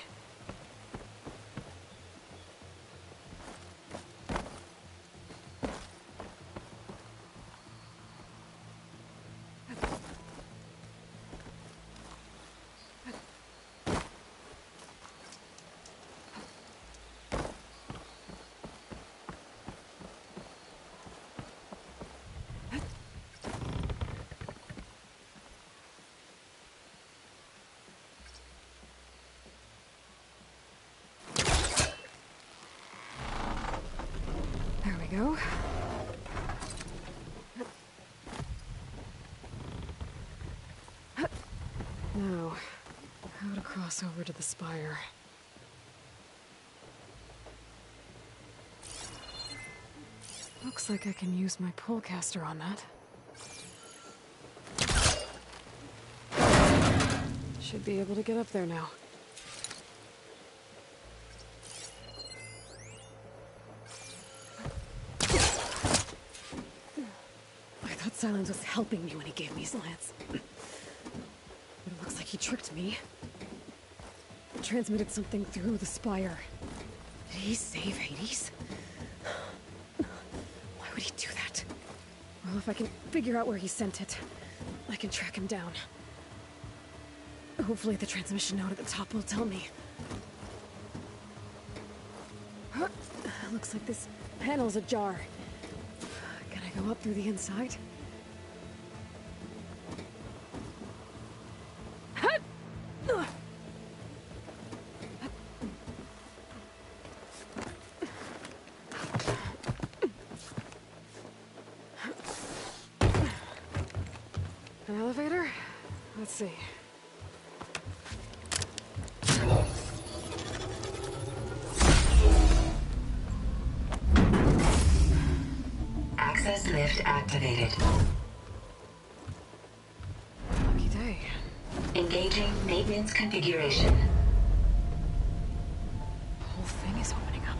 There we go. Now, how to cross over to the spire. Looks like I can use my pullcaster on that. Should be able to get up there now. I thought Silence was helping me when he gave me his lance. But it looks like he tricked me. Transmitted something through the spire. Did he save Hades? Why would he do that? Well, if I can figure out where he sent it, I can track him down. Hopefully the transmission note at the top will tell me. Looks like this panel's ajar. Can I go up through the inside? An elevator? Let's see. Access lift activated. Lucky day. Engaging maintenance configuration. The whole thing is opening up.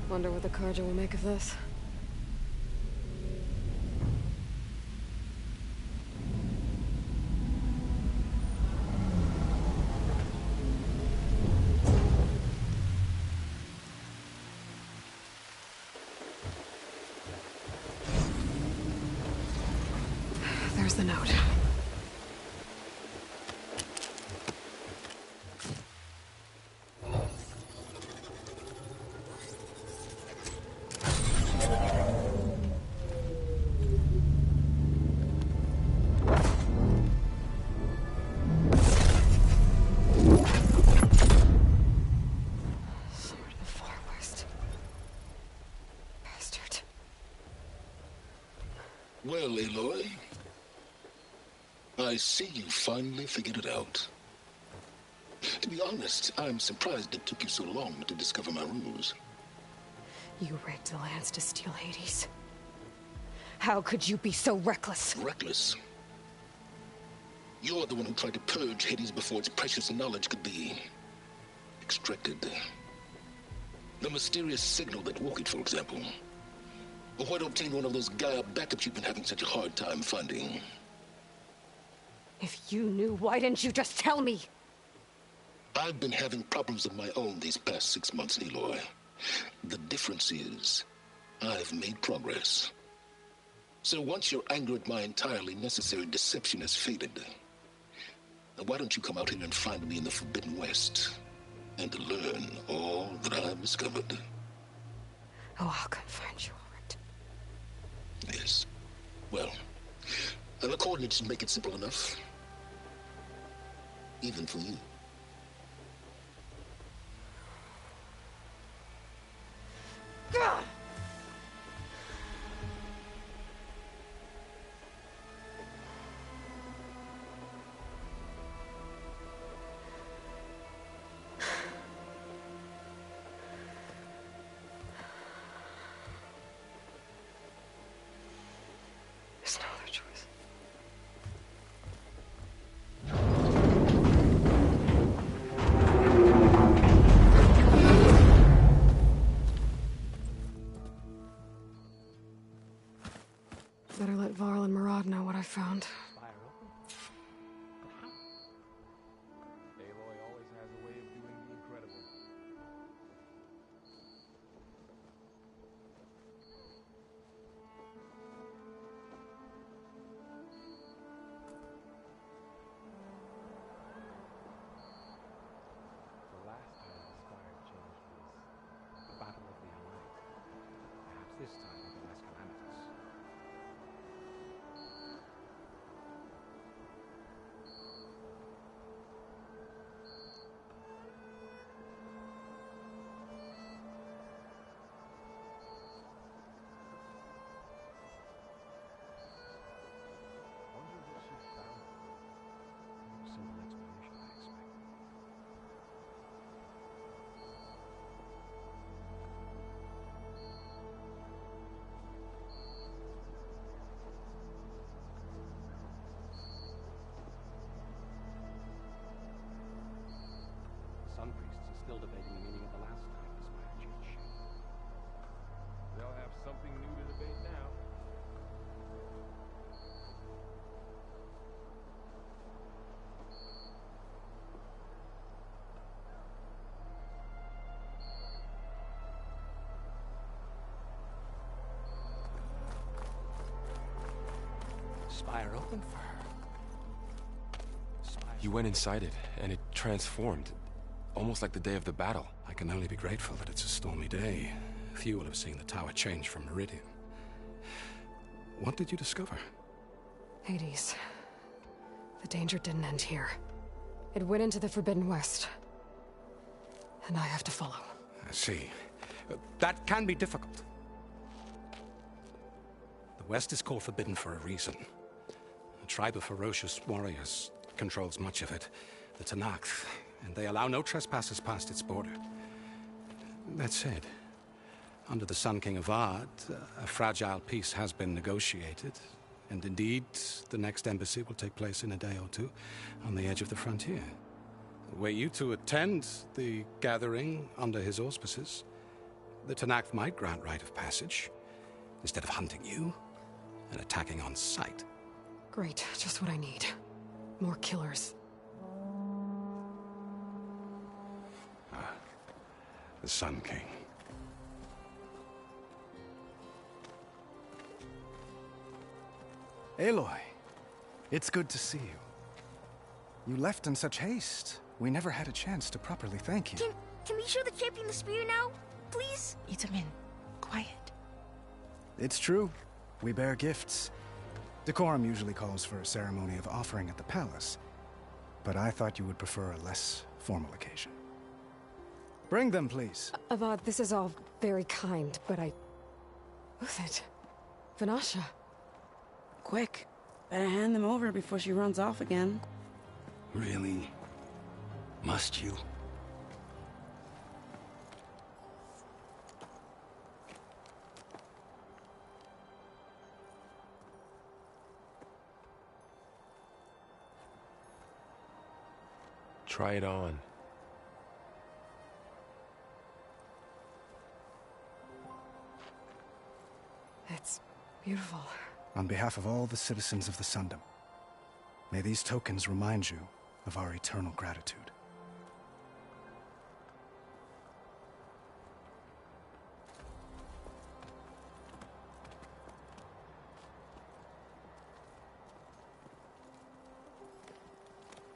Wonder what the Carja will make of this. There's the note. Sword of the Far West. Bastard. Well, Aloy, I see you finally figured it out. To be honest, I'm surprised it took you so long to discover my ruse. You rigged the Lance to steal Hades. How could you be so reckless? Reckless? You're the one who tried to purge Hades before its precious knowledge could be extracted. The mysterious signal that woke it, for example. Or why to obtain one of those Gaia backups you've been having such a hard time finding. If you knew, why didn't you just tell me? I've been having problems of my own these past 6 months, Aloy. The difference is, I've made progress. So once your anger at my entirely necessary deception has faded, why don't you come out here and find me in the Forbidden West, and learn all that I've discovered? Oh, I'll come find you, all right. Yes. Well, the coordinates make it simple enough. Even for you. God! There's no other choice. Better let Varl and Murad know what I found. Aloy always has a way of doing the incredible. The last time the Spire changed was the Battle of the Allied. Perhaps this time will be less calamitous. Wonder what she found. No simple explanation, I expect. The Sun Priests are still debating the meaning of the last time the Spire changed shape. They'll have something new to debate now. Spire opened for her. Spire. You went inside it, and it transformed. Almost like the day of the battle. I can only be grateful that it's a stormy day. Few will have seen the tower change from Meridian. What did you discover? Hades. The danger didn't end here. It went into the Forbidden West. And I have to follow. I see. That can be difficult. The West is called Forbidden for a reason. A tribe of ferocious warriors controls much of it, the Tenakth, and they allow no trespassers past its border. That said, Under the Sun King of Ard, a fragile peace has been negotiated. And indeed, the next embassy will take place in a day or two on the edge of the frontier. Were you to attend the gathering under his auspices, the Tenakth might grant right of passage, instead of hunting you and attacking on sight. Great, just what I need. More killers. The Sun King. Aloy, it's good to see you. You left in such haste. We never had a chance to properly thank you. Can we show the champion the spear now? Please? Itamin, quiet. It's true. We bear gifts. Decorum usually calls for a ceremony of offering at the palace, but I thought you would prefer a less formal occasion. Bring them, please. Avad, this is all very kind, but Who's it? Vanasha. Quick. Better hand them over before she runs off again. Really? Must you? Try it on. It's beautiful. On behalf of all the citizens of the Sundom, may these tokens remind you of our eternal gratitude.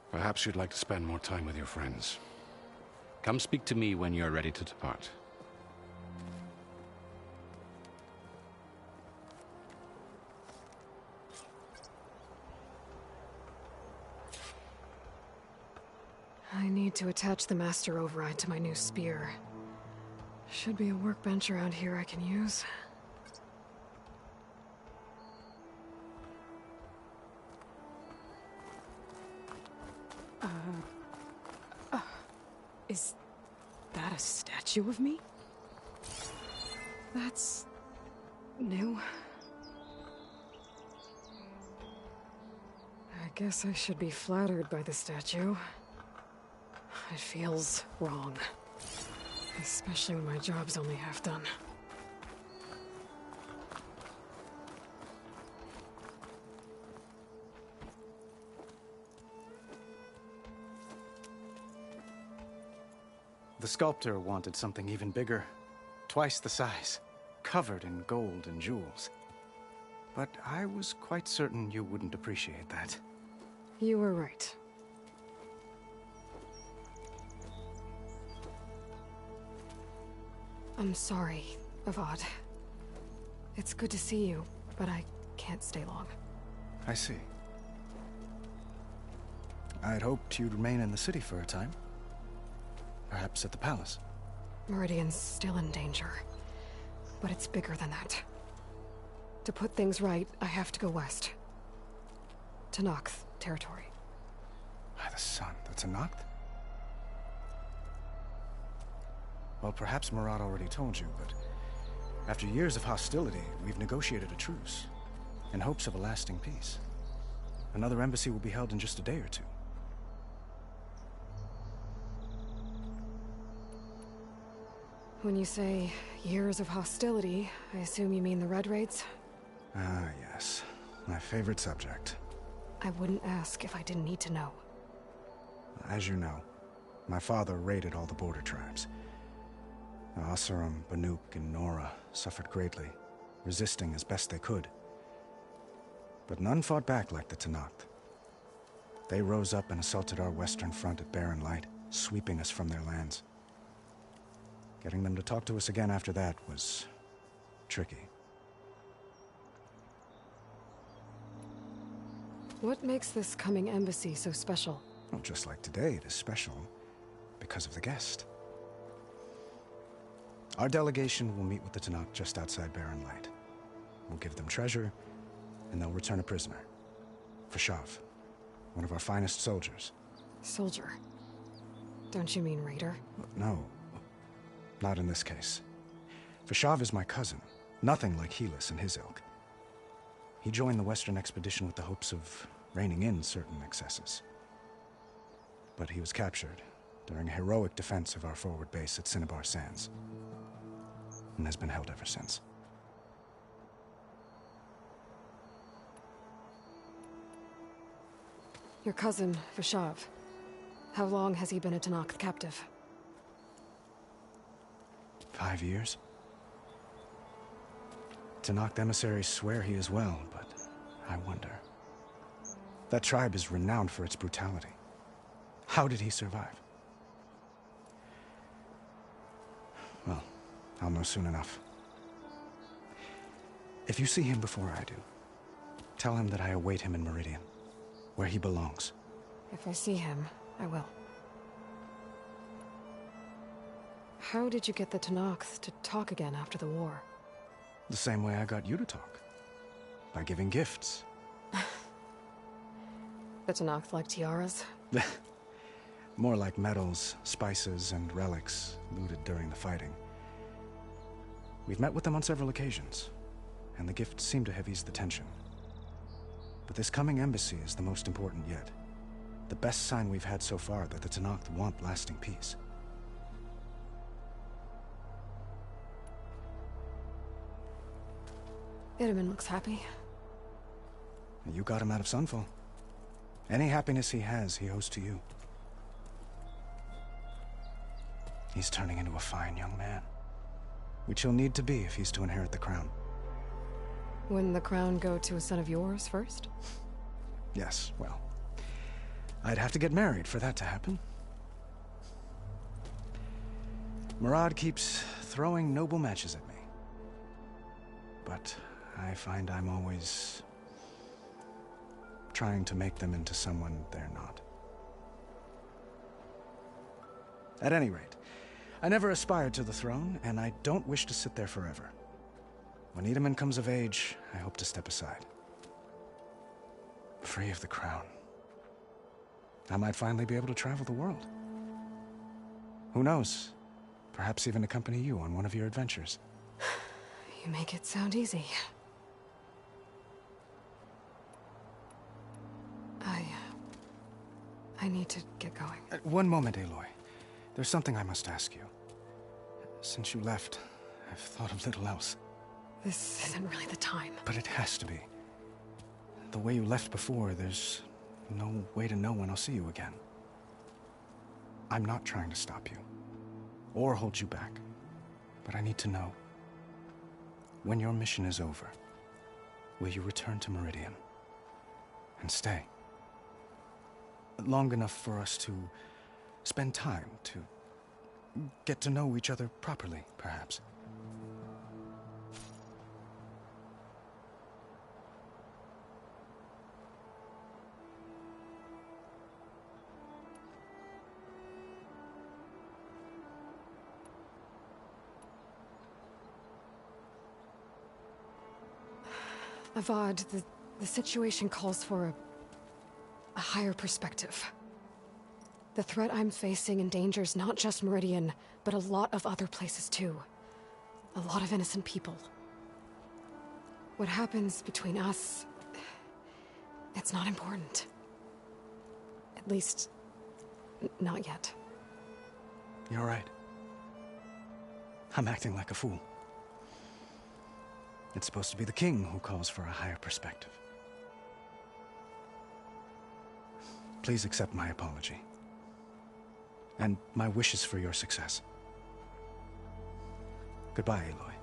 Perhaps you'd like to spend more time with your friends. Come speak to me when you're ready to depart. I need to attach the Master Override to my new spear. Should be a workbench around here I can use. Is that a statue of me? That's new. I guess I should be flattered by the statue. It feels wrong. Especially when my job's only half done. The sculptor wanted something even bigger. Twice the size. Covered in gold and jewels. But I was quite certain you wouldn't appreciate that. You were right. I'm sorry, Avad. It's good to see you, but I can't stay long. I see. I'd hoped you'd remain in the city for a time. Perhaps at the palace. Meridian's still in danger, but it's bigger than that. To put things right, I have to go west. Tenakth territory. By the sun, the Tenakth? Well, perhaps Murad already told you, but after years of hostility, we've negotiated a truce, in hopes of a lasting peace. Another embassy will be held in just a day or two. When you say years of hostility, I assume you mean the Red Raids? Ah, yes. My favorite subject. I wouldn't ask if I didn't need to know. As you know, my father raided all the border tribes. Oseram, Banuk, and Nora suffered greatly, resisting as best they could. But none fought back like the Tenakth. They rose up and assaulted our western front at Barren Light, sweeping us from their lands. Getting them to talk to us again after that was tricky. What makes this coming embassy so special? Well, just like today, it is special because of the guest. Our delegation will meet with the Tenakth just outside Barren Light. We'll give them treasure, and they'll return a prisoner. Fashav, one of our finest soldiers. Soldier? Don't you mean raider? No, not in this case. Vashav is my cousin, nothing like Helis and his ilk. He joined the Western expedition with the hopes of reining in certain excesses. But he was captured during a heroic defense of our forward base at Cinnabar Sands, and has been held ever since. Your cousin, Vashav. How long has he been a Tenakth captive? 5 years. Tenakth emissaries swear he is well, but I wonder. That tribe is renowned for its brutality. How did he survive? Well, I'll know soon enough. If you see him before I do, tell him that I await him in Meridian, where he belongs. If I see him, I will. How did you get the Tenakth to talk again after the war? The same way I got you to talk. By giving gifts. The Tenakth like tiaras? More like medals, spices, and relics looted during the fighting. We've met with them on several occasions, and the gifts seem to have eased the tension. But this coming embassy is the most important yet. The best sign we've had so far that the Tenakth want lasting peace. Itamen looks happy. You got him out of Sunfall. Any happiness he has, he owes to you. He's turning into a fine young man, which he'll need to be if he's to inherit the crown. Wouldn't the crown go to a son of yours first? Yes, well, I'd have to get married for that to happen. Murad keeps throwing noble matches at me. But I find I'm always trying to make them into someone they're not. At any rate, I never aspired to the throne, and I don't wish to sit there forever. When Itamen comes of age, I hope to step aside. Free of the crown. I might finally be able to travel the world. Who knows? Perhaps even accompany you on one of your adventures. You make it sound easy. I need to get going. One moment, Aloy. There's something I must ask you. Since you left, I've thought of little else. This isn't really the time. But it has to be. The way you left before, there's no way to know when I'll see you again. I'm not trying to stop you, or hold you back. But I need to know. When your mission is over, will you return to Meridian? And stay? Long enough for us to spend time, to get to know each other properly, perhaps. Avad, the situation calls for a higher perspective. The threat I'm facing endangers not just Meridian, but a lot of other places too. A lot of innocent people. What happens between us, it's not important. At least, not yet. You're right. I'm acting like a fool. It's supposed to be the king who calls for a higher perspective. Please accept my apology. And my wishes for your success. Goodbye, Aloy.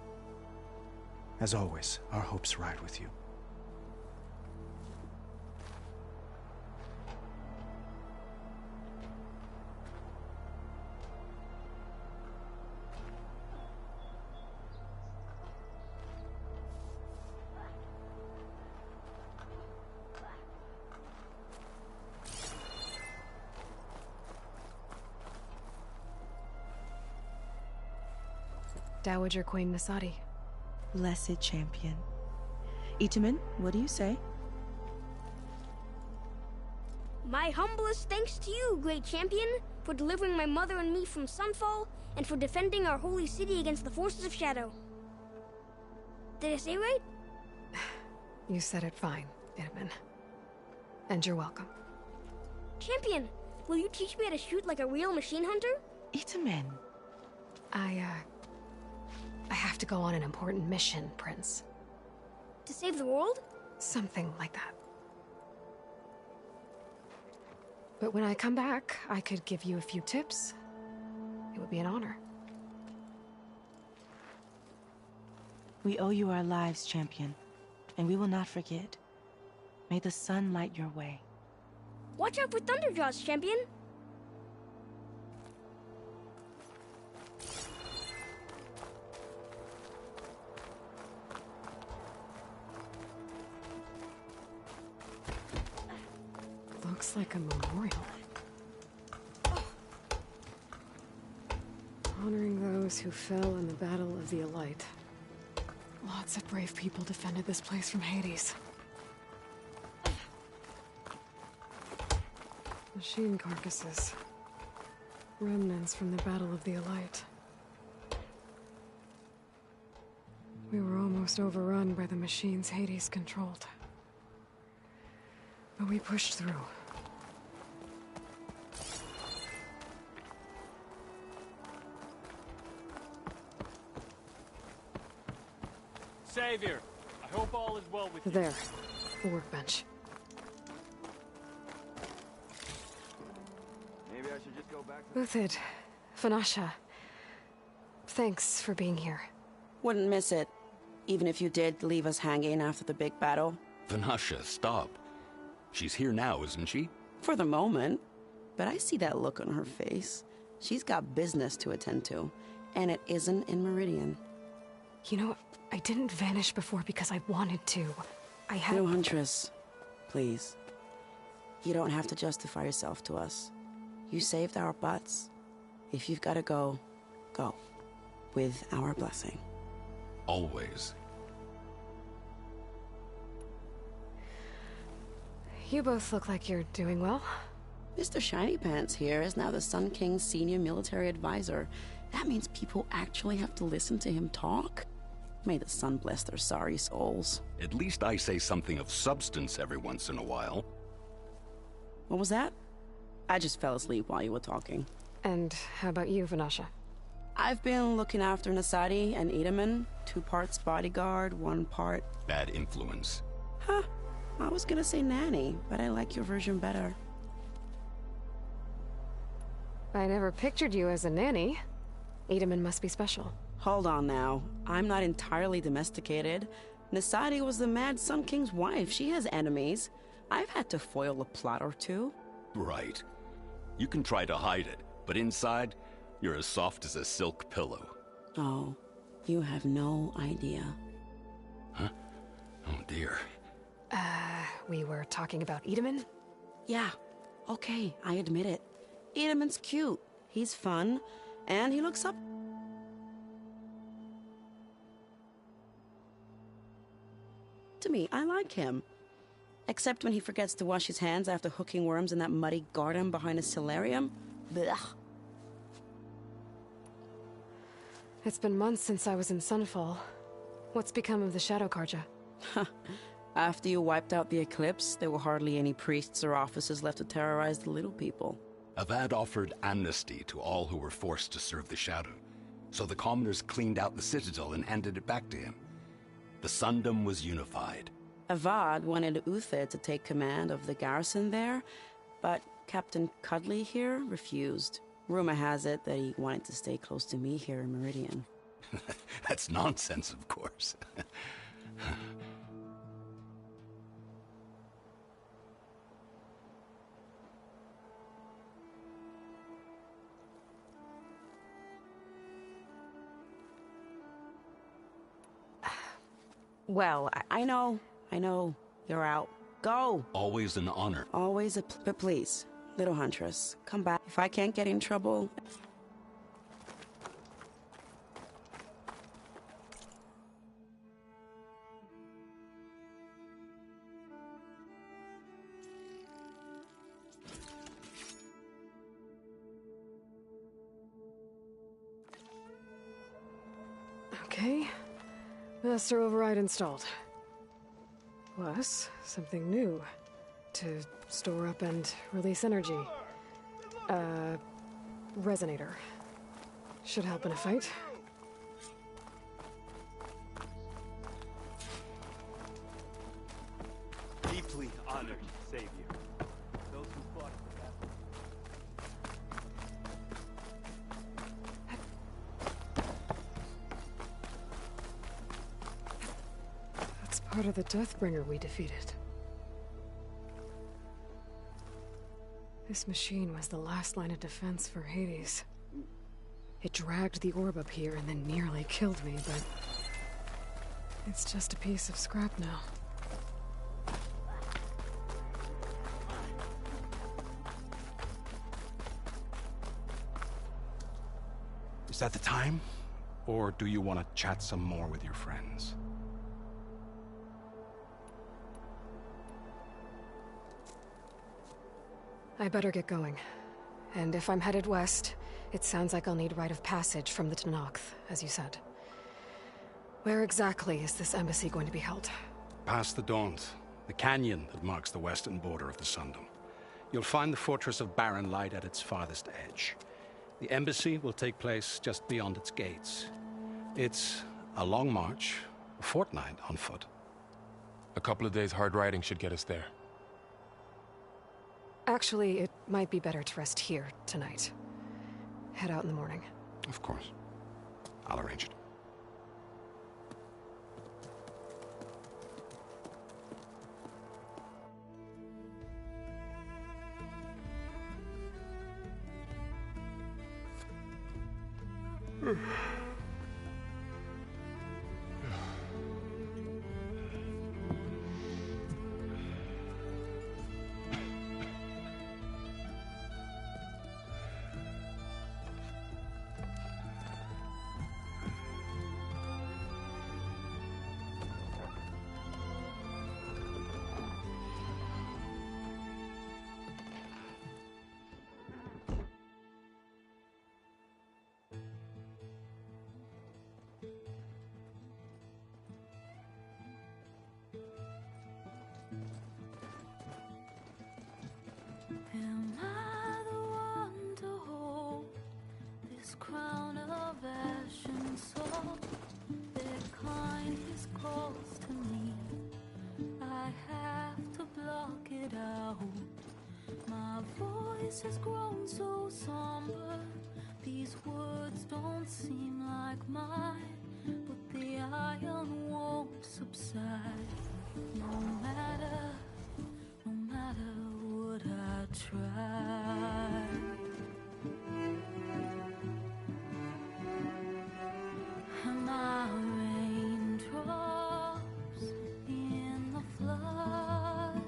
As always, our hopes ride with you. Dowager Queen Nasadi. Blessed champion. Itamen, what do you say? My humblest thanks to you, great champion, for delivering my mother and me from Sunfall, and for defending our holy city against the forces of Shadow. Did I say right? You said it fine, Itamen. And you're welcome. Champion, will you teach me how to shoot like a real machine hunter? Itamen. I have to go on an important mission, Prince. To save the world? Something like that. But when I come back, I could give you a few tips. It would be an honor. We owe you our lives, champion, and we will not forget. May the sun light your way. Watch out for Thunderjaws, champion! Looks like a memorial. Honoring those who fell in the Battle of the Elite. Lots of brave people defended this place from Hades. Machine carcasses. Remnants from the Battle of the Elite. We were almost overrun by the machines Hades controlled. But we pushed through. Savior, I hope all is well with you. There, the workbench. Maybe I should just go back to... Uthid, Vanasha, thanks for being here. Wouldn't miss it, even if you did leave us hanging after the big battle. Vanasha, stop. She's here now, isn't she? For the moment. But I see that look on her face. She's got business to attend to, and it isn't in Meridian. You know, I didn't vanish before because I wanted to. I had... No, Huntress. Please. You don't have to justify yourself to us. You saved our butts. If you've got to go, go. With our blessing. Always. You both look like you're doing well. Mr. Shiny Pants here is now the Sun King's senior military advisor. That means people actually have to listen to him talk? May the sun bless their sorry souls. At least I say something of substance every once in a while. What was that? I just fell asleep while you were talking. And how about you, Vanasha? I've been looking after Nasadi and Itamen. 2 parts bodyguard, 1 part... Bad influence. Huh. I was gonna say nanny, but I like your version better. I never pictured you as a nanny. Itamen must be special. Hold on now. I'm not entirely domesticated. Nasadi was the Mad Sun King's wife. She has enemies. I've had to foil a plot or 2. Right. You can try to hide it, but inside, you're as soft as a silk pillow. Oh, you have no idea. Huh? Oh dear. We were talking about Itamen? Yeah. Okay, I admit it. Itamen's cute. He's fun. And he looks up to me. I like him. Except when he forgets to wash his hands after hooking worms in that muddy garden behind a solarium. Blech. It's been months since I was in Sunfall. What's become of the Shadow Carja? After you wiped out the Eclipse, there were hardly any priests or officers left to terrorize the little people. Avad offered amnesty to all who were forced to serve the Shadow, so the commoners cleaned out the Citadel and handed it back to him. The Sundom was unified. Avad wanted Uthid to take command of the garrison there, but Captain Cudley here refused. Rumor has it that he wanted to stay close to me here in Meridian. That's nonsense, of course. Well, I know. You're out. Go! Always an honor. Always but please, little Huntress, come back. If I can't get in trouble... Okay. Master override installed. Plus, something new. To store up and release energy. Resonator. Should help in a fight. Deeply honored to save you. Those who fought at the battle. That's part of the Deathbringer we defeated. This machine was the last line of defense for Hades. It dragged the orb up here and then nearly killed me, but... it's just a piece of scrap now. Is that the time? Or do you want to chat some more with your friends? I better get going. And if I'm headed west, it sounds like I'll need rite of passage from the Tenakth, as you said. Where exactly is this embassy going to be held? Past the Daunt, the canyon that marks the western border of the Sundom. You'll find the fortress of Barren Light at its farthest edge. The embassy will take place just beyond its gates. It's a long march, a fortnight on foot. A couple of days hard riding should get us there. Actually, it might be better to rest here tonight. Head out in the morning. Of course. I'll arrange it. Am I the one to hold this crown of ash and salt? Their kindness calls to me. I have to block it out. My voice has grown so somber. These words don't seem like mine, but the iron won't subside. No matter what I try. Am I raindrops in the flood?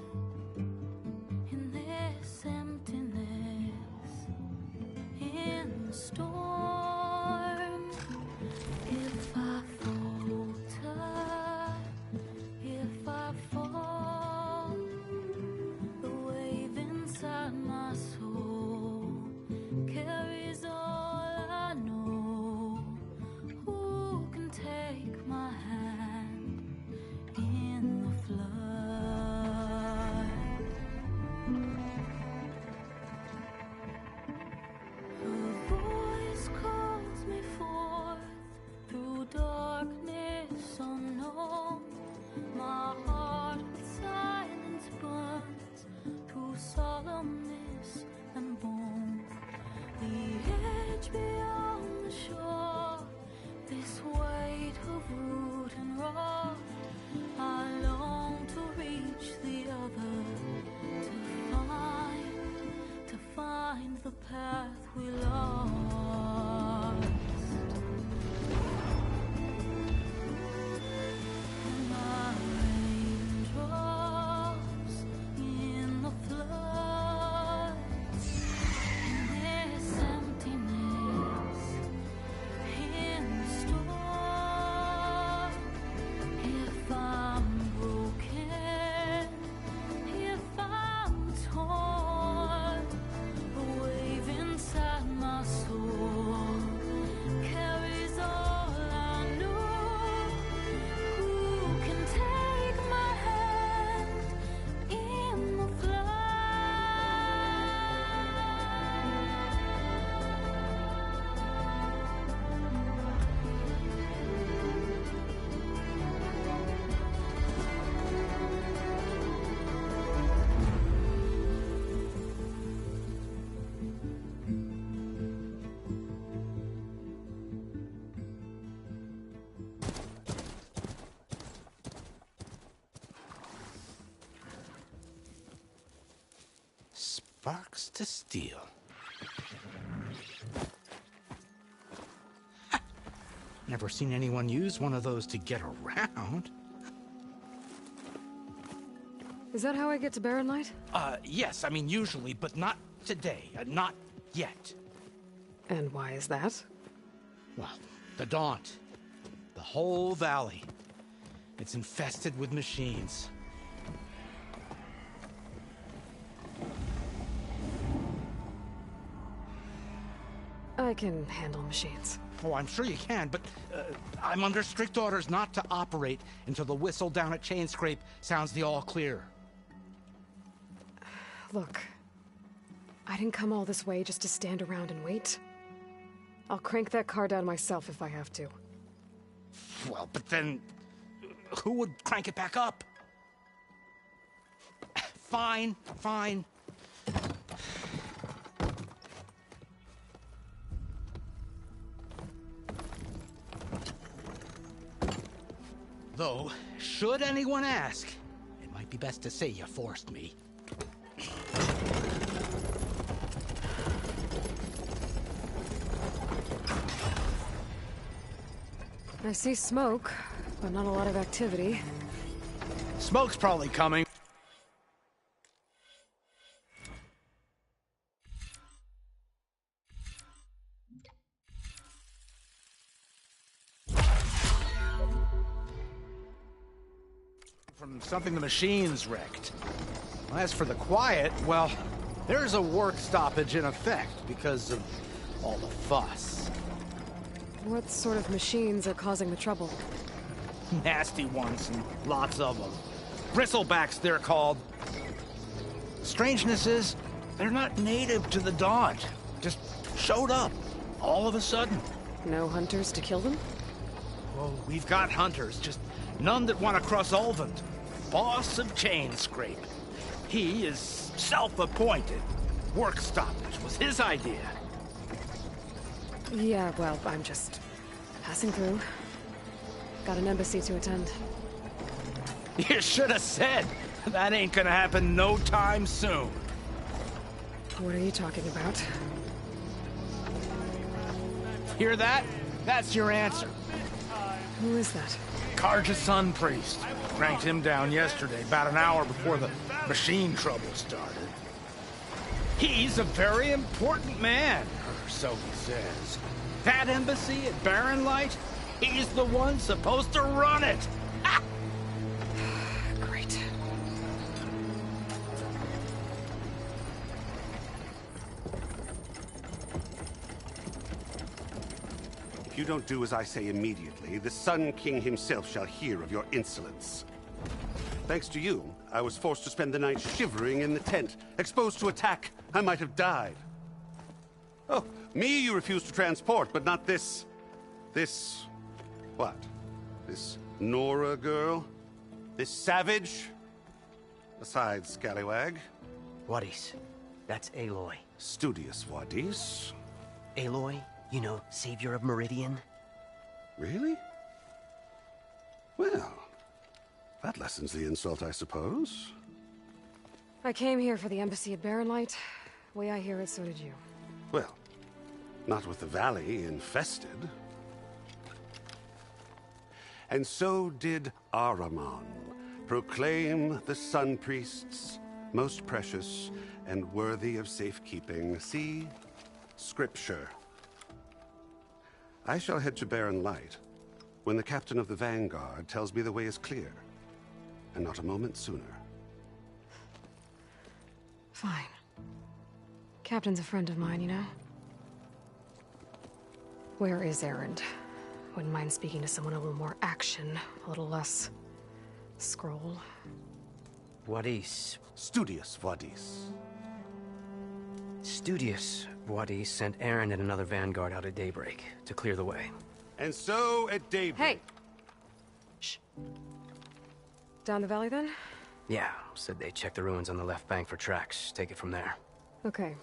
In this emptiness, in the storm. If I falter, if I fall, the wave inside my soul Sparks to steel. Never seen anyone use one of those to get around. Is that how I get to Barren Light? Yes, I mean usually, but not today. Not yet. And why is that? Well, the Daunt. The whole valley. It's infested with machines. I can handle machines. Oh, I'm sure you can, but I'm under strict orders not to operate until the whistle down at Chainscrape sounds the all clear. Look, I didn't come all this way just to stand around and wait. I'll crank that car down myself if I have to. Well, but then who would crank it back up? Fine, fine. Though, should anyone ask, it might be best to say you forced me. I see smoke, but not a lot of activity. Smoke's probably coming. From something the machines wrecked. As for the quiet, well, there's a work stoppage in effect because of all the fuss. What sort of machines are causing the trouble? Nasty ones, and lots of them. Bristlebacks, they're called. Strangeness is, they're not native to the Daunt. Just showed up, all of a sudden. No hunters to kill them? Well, we've got hunters, just none that want to cross Ulvund. Boss of Chainscrape. He is self-appointed. Work stoppage was his idea. Yeah, well, I'm just passing through. Got an embassy to attend. You should have said. That ain't gonna happen no time soon. What are you talking about? Hear that? That's your answer. Who is that? Carja Sun Priest. Cranked him down yesterday, about an hour before the machine trouble started. He's a very important man, or so he says. That embassy at Barren Light, he's the one supposed to run it. Ah! Great. If you don't do as I say immediately, the Sun King himself shall hear of your insolence. Thanks to you, I was forced to spend the night shivering in the tent. Exposed to attack, I might have died. Oh, me you refuse to transport, but not this... what? This Nora girl? This savage? Besides, scallywag. Wadis. That's Aloy. Studious Wadis. Aloy, you know, savior of Meridian. Really? Well, that lessens the insult, I suppose. I came here for the embassy at Barren Light. Way I hear it, so did you. Well, not with the valley infested. And so did Ahriman proclaim the Sun Priests most precious and worthy of safekeeping. See? Scripture. I shall head to Barren Light when the captain of the Vanguard tells me the way is clear, and not a moment sooner. Fine. Captain's a friend of mine, you know? Where is Erend? Wouldn't mind speaking to someone a little more action, a little less... scroll. Wadis. Studious Wadis. Studious Wadis sent Erend and another Vanguard out at daybreak to clear the way. And so at daybreak... Hey! Shh. Down the valley, then? Yeah, said they checked the ruins on the left bank for tracks. Take it from there. Okay.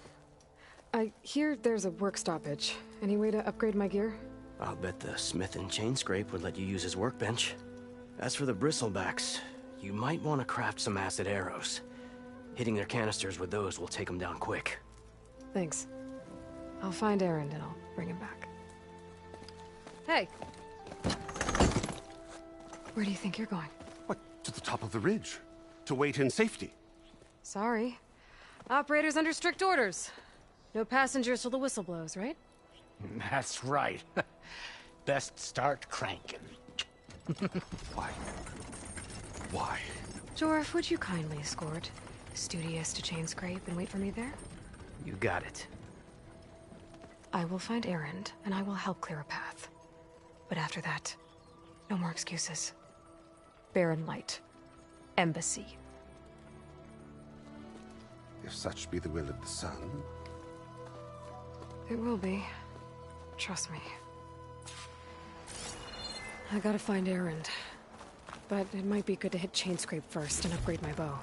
I hear there's a work stoppage. Any way to upgrade my gear? I'll bet the smith in Chainscrape would let you use his workbench. As for the bristlebacks, you might want to craft some acid arrows. Hitting their canisters with those will take them down quick. Thanks. I'll find Erend and I'll bring him back. Hey! Where do you think you're going? What, to the top of the ridge? To wait in safety? Sorry. Operator's under strict orders. No passengers till the whistle blows, right? That's right. Best start cranking. Why? Why? Jorf, would you kindly escort Studious to Chainscrape and wait for me there? You got it. I will find Erend, and I will help clear a path. But after that, no more excuses. Barren Light. Embassy. If such be the will of the sun. It will be. Trust me. I gotta find Erend. But it might be good to hit Chainscrape first and upgrade my bow.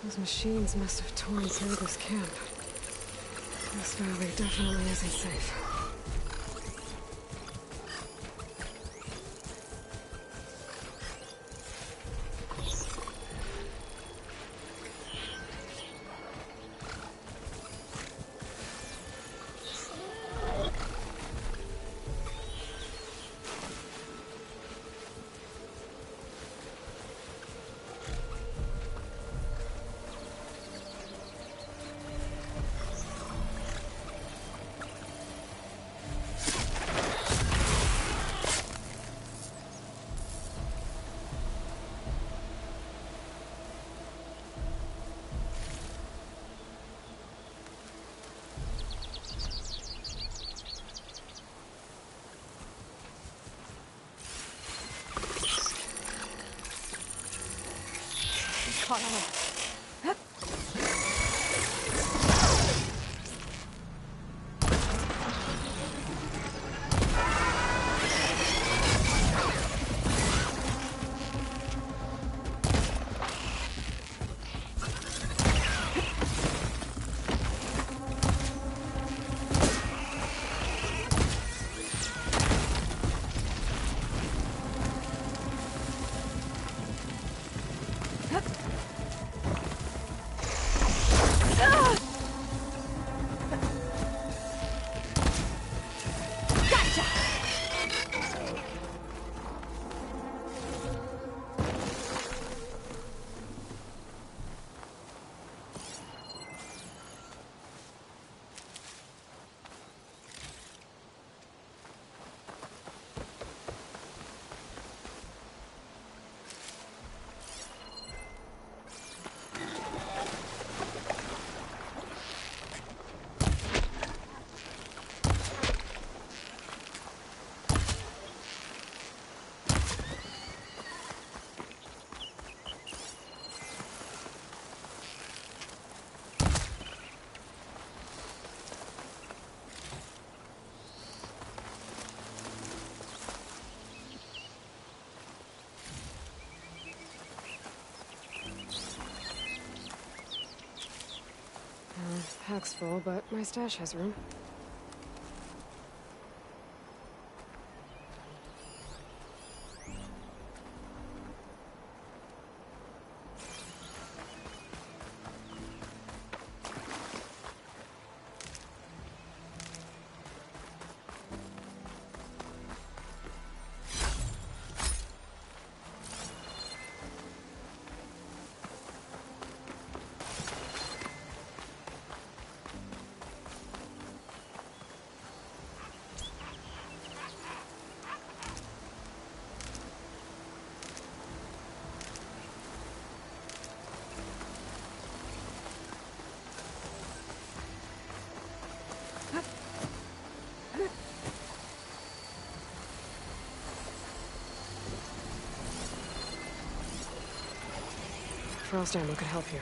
Those machines must have torn through this camp. This valley definitely isn't safe. Caught on. backpack's full, but my stash has room. Frost ammo could help here.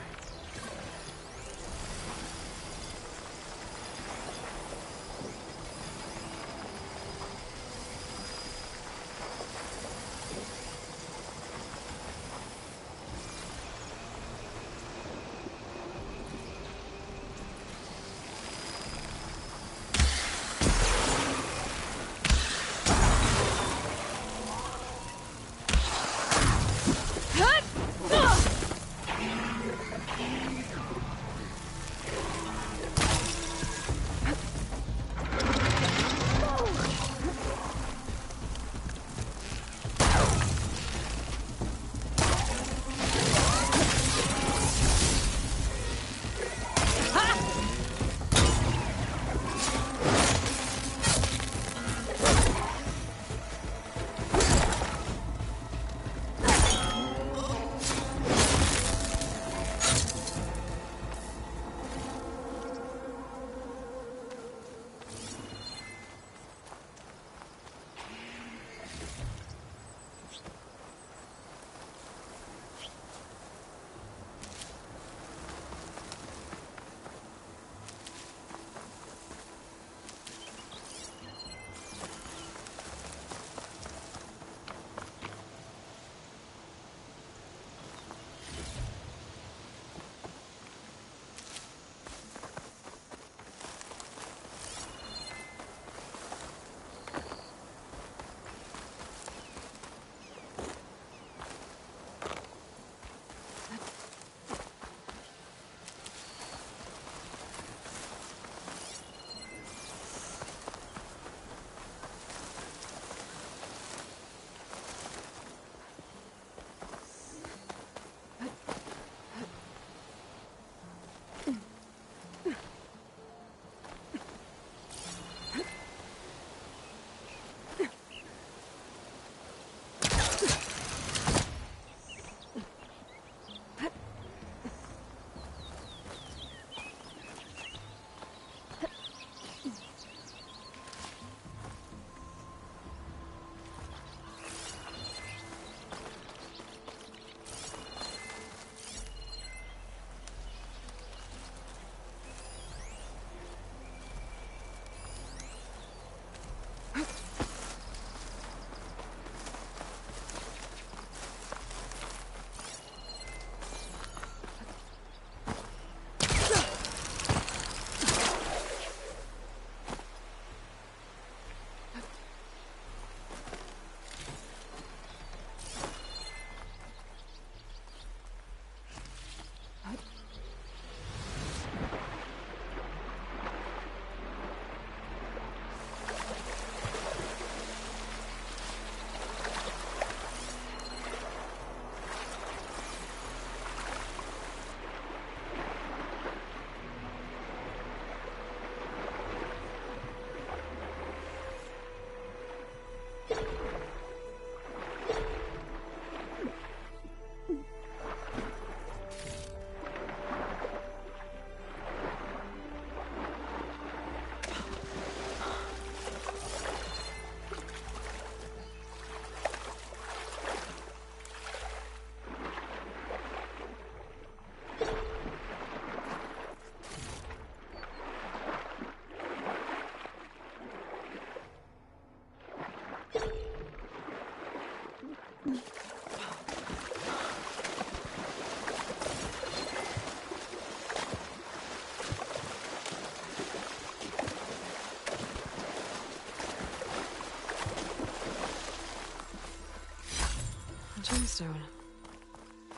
gemstone.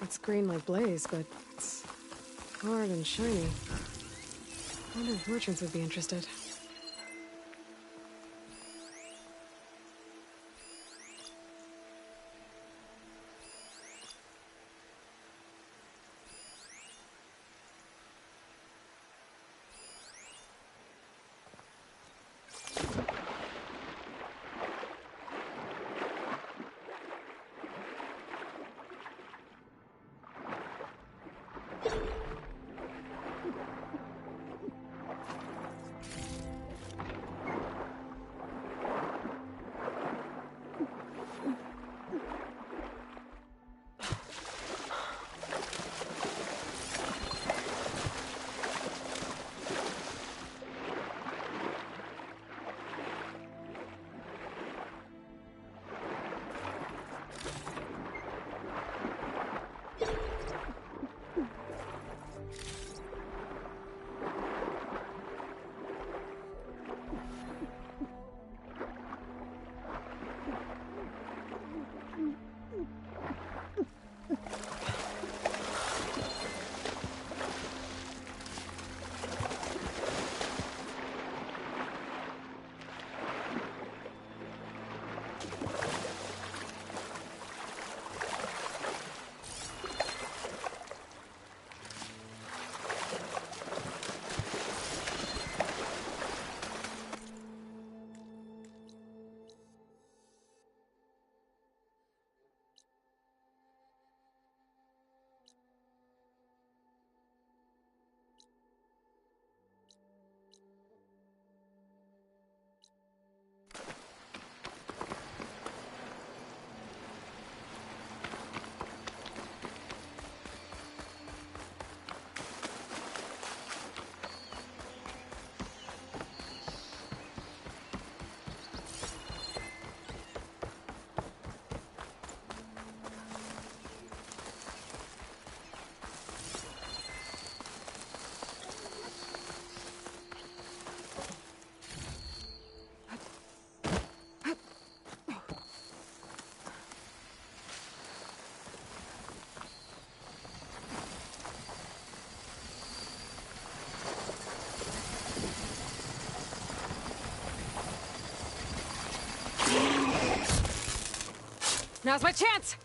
It's green like blaze, but it's hard and shiny. I wonder if merchants would be interested. Now's my chance!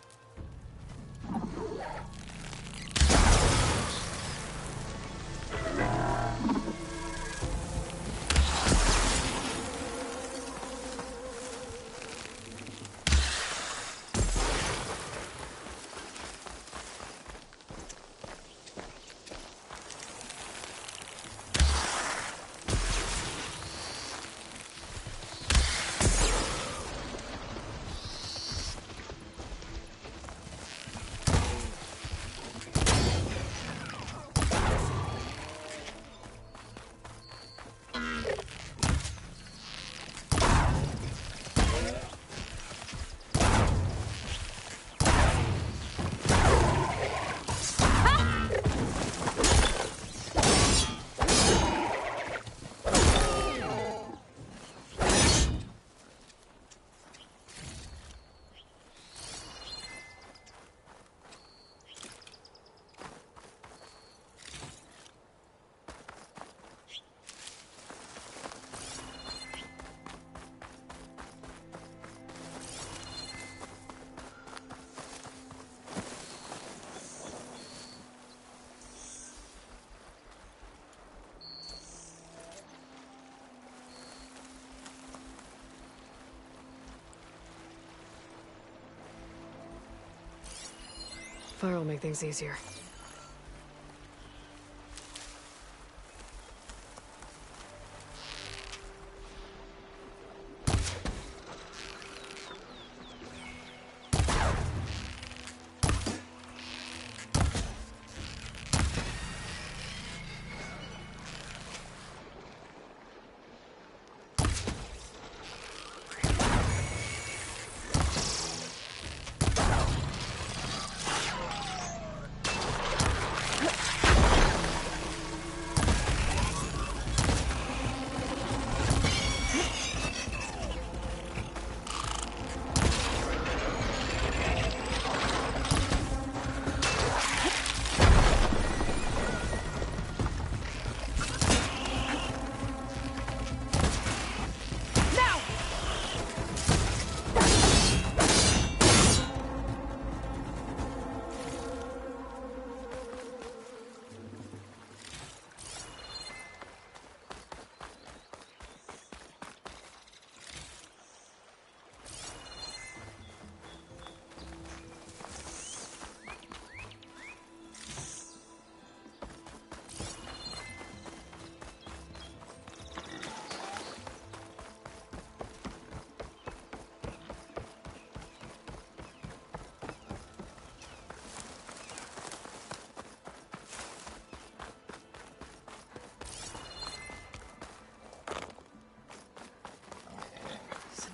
Fire will make things easier.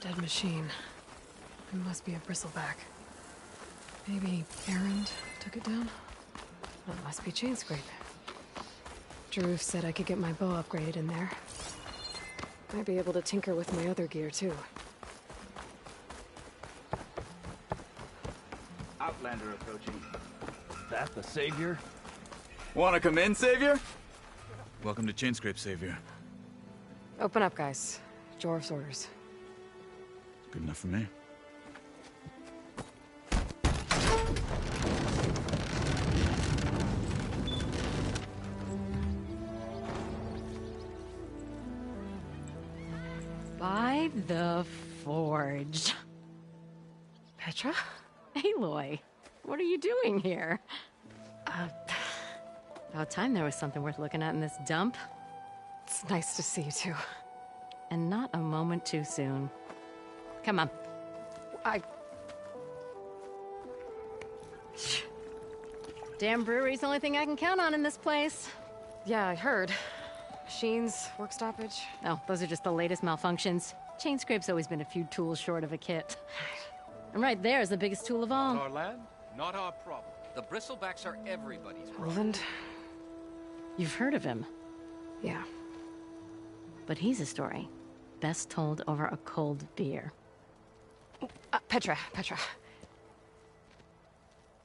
Dead machine. It must be a bristleback. Maybe Erend took it down? Well, it must be Chainscrape. Drew said I could get my bow upgraded in there. Might be able to tinker with my other gear, too. Outlander approaching. That the Savior? Wanna come in, Savior? Welcome to Chainscrape, Savior. Open up, guys. Jorv's orders. Good enough for me. By the Forge. Petra? Aloy, what are you doing here? About time there was something worth looking at in this dump. It's nice to see you too. And not a moment too soon. Come on. Damn brewery's the only thing I can count on in this place. Yeah, I heard. Machines, work stoppage. Oh, those are just the latest malfunctions. Chainscrape's always been a few tools short of a kit. And right there is the biggest tool of all. Our land, not our problem. The bristlebacks are everybody's problem. Roland? You've heard of him. Yeah. But he's a story best told over a cold beer. Petra.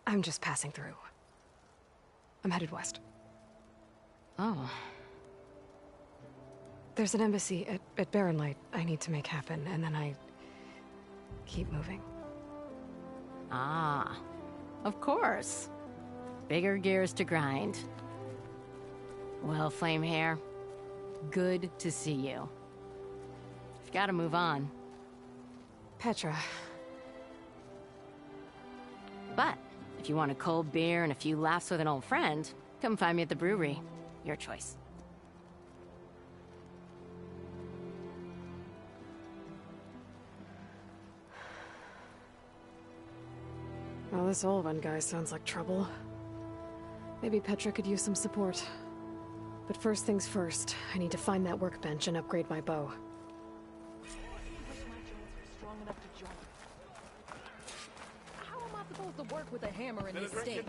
I'm just passing through. I'm headed west. Oh. There's an embassy at Barrenlight I need to make happen, and then I keep moving. Ah, of course. Bigger gears to grind. Well, Flamehair, good to see you. You've got to move on. Petra. But if you want a cold beer and a few laughs with an old friend, come find me at the brewery. Your choice. Well, this Olwen guy sounds like trouble. Maybe Petra could use some support. But first things first, I need to find that workbench and upgrade my bow. How am I supposed to work with a hammer in this state?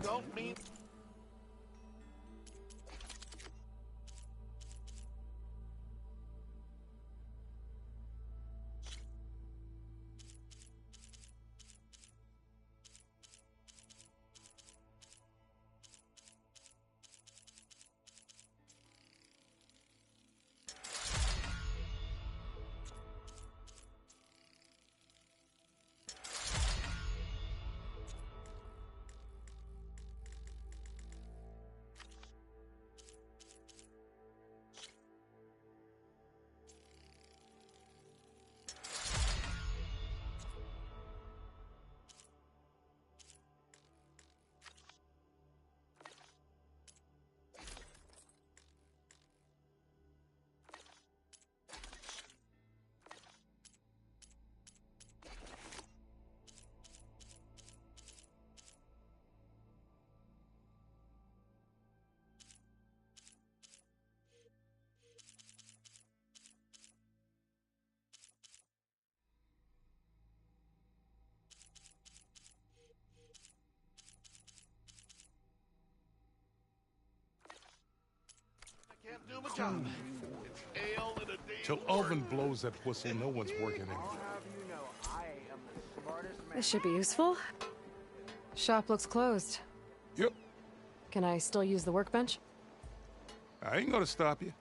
Do my job. Till Ulvin blows that whistle, no one's working anymore. This should be useful. Shop looks closed. Yep. Can I still use the workbench? I ain't gonna stop you.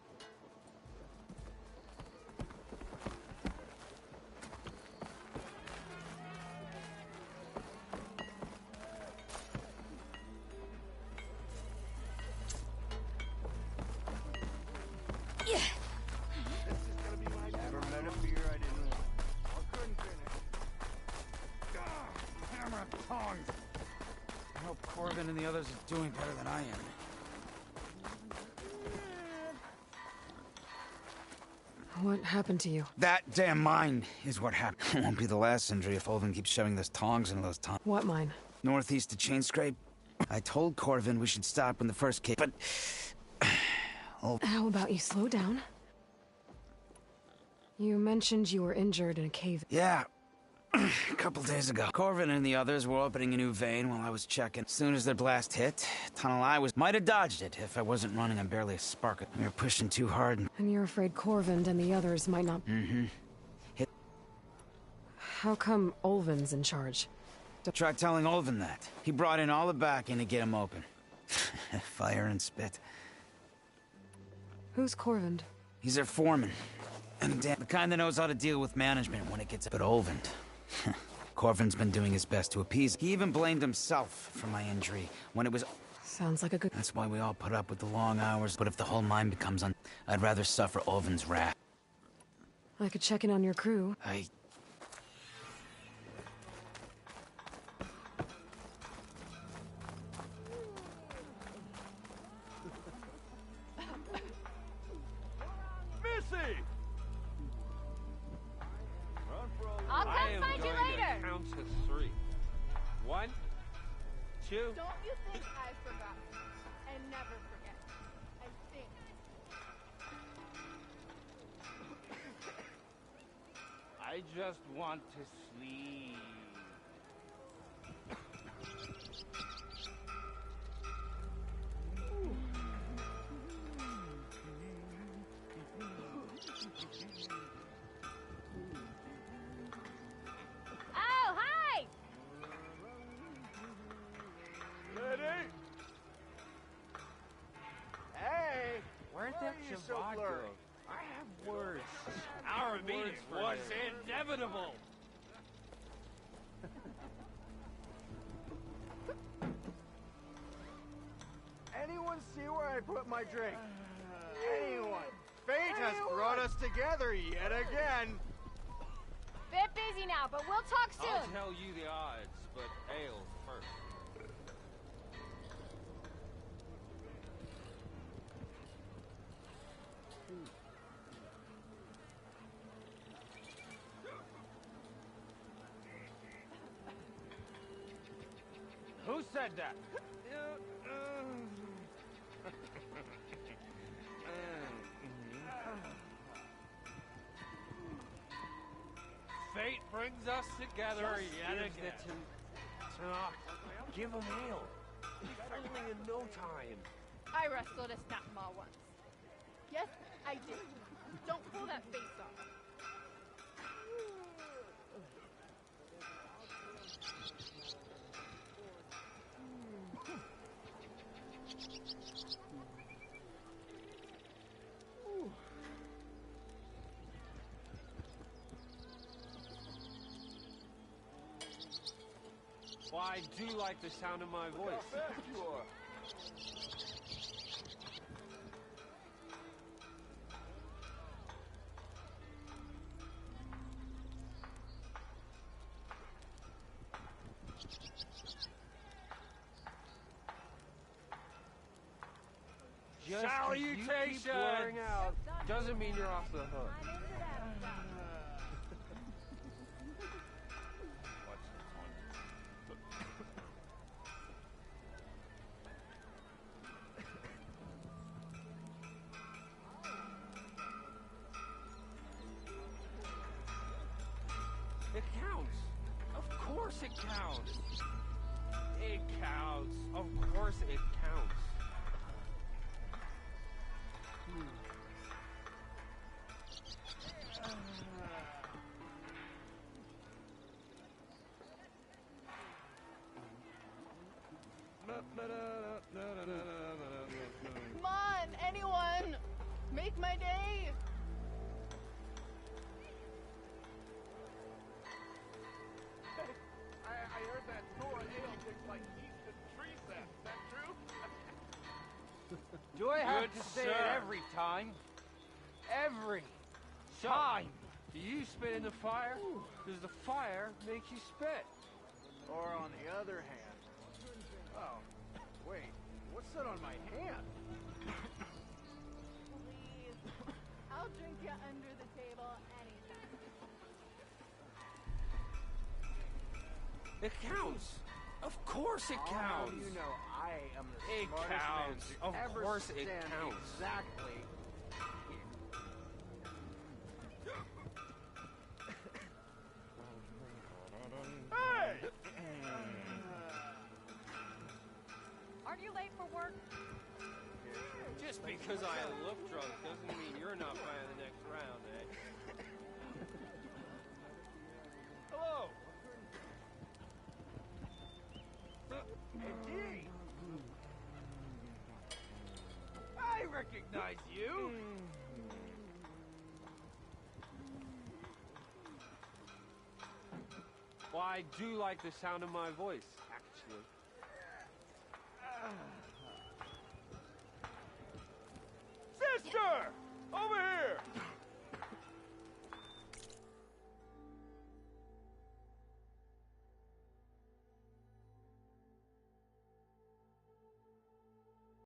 I hope Corbin and the others are doing better than I am. What happened to you? That damn mine is what happened. It won't be the last injury if Ulvin keeps shoving those tongs into those tongs. What mine? Northeast to Chainscrape. I told Corvin we should stop when the first case, but... How about you slow down? You mentioned you were injured in a cave. Yeah. A couple days ago. Corvin and the others were opening a new vein while I was checking. As soon as their blast hit, tunnel I might have dodged it if I wasn't running on barely a spark. We were pushing too hard And you're afraid Corvin and the others might not... Mm-hmm. How come Olvin's in charge? Try telling Olvin that. He brought in all the backing to get him open. Fire and spit. Who's Corvin? He's their foreman. And the kind that knows how to deal with management when it gets... But Olvin... Corvin's been doing his best to appease. He even blamed himself for my injury when it was... Sounds like a good... That's why we all put up with the long hours. But if the whole mine becomes I'd rather suffer Olvin's wrath. I could check in on your crew. Missy! I'll come find you later. Count to 3. 1, 2. Don't you think I've forgotten? And never forget. I think. I just want to sleep. Oh, hi! Ready? Hey! Weren't that you so blurry? I have words. Our meeting was inevitable. Anyone see where I put my drink? Anyone? Fate has brought us together yet again. Bit busy now, but we'll talk soon. I'll tell you the odds, but ale first. Who said that? Fate brings us together yet again. Give him ale. Finally in no time. I wrestled a snap maw once. Yes, I did. Don't pull that face off. Well, I do like the sound of my voice. How fast you are. Salutations! Blurring out doesn't mean you're off the hook. It counts. Of course it counts. It counts. Of course it counts. Come on, anyone! Make my day! I heard that Thor ale tastes like yeast and tree sap. Is that true? Do I have Good to say sir. it every time? Every time! Do you spit in the fire? Does the fire make you spit? Or on the other hand. Oh, wait. What's that on my hand? Please. I'll drink you under the table anytime. It counts. Of course it counts. Oh, you know I am the It smartest counts. man to Of ever course it stand counts. exactly Mark? Just because I look drunk doesn't mean you're not buying the next round, eh? Hello! Indeed! I recognize you! Well, I do like the sound of my voice, actually. Sister! Over here!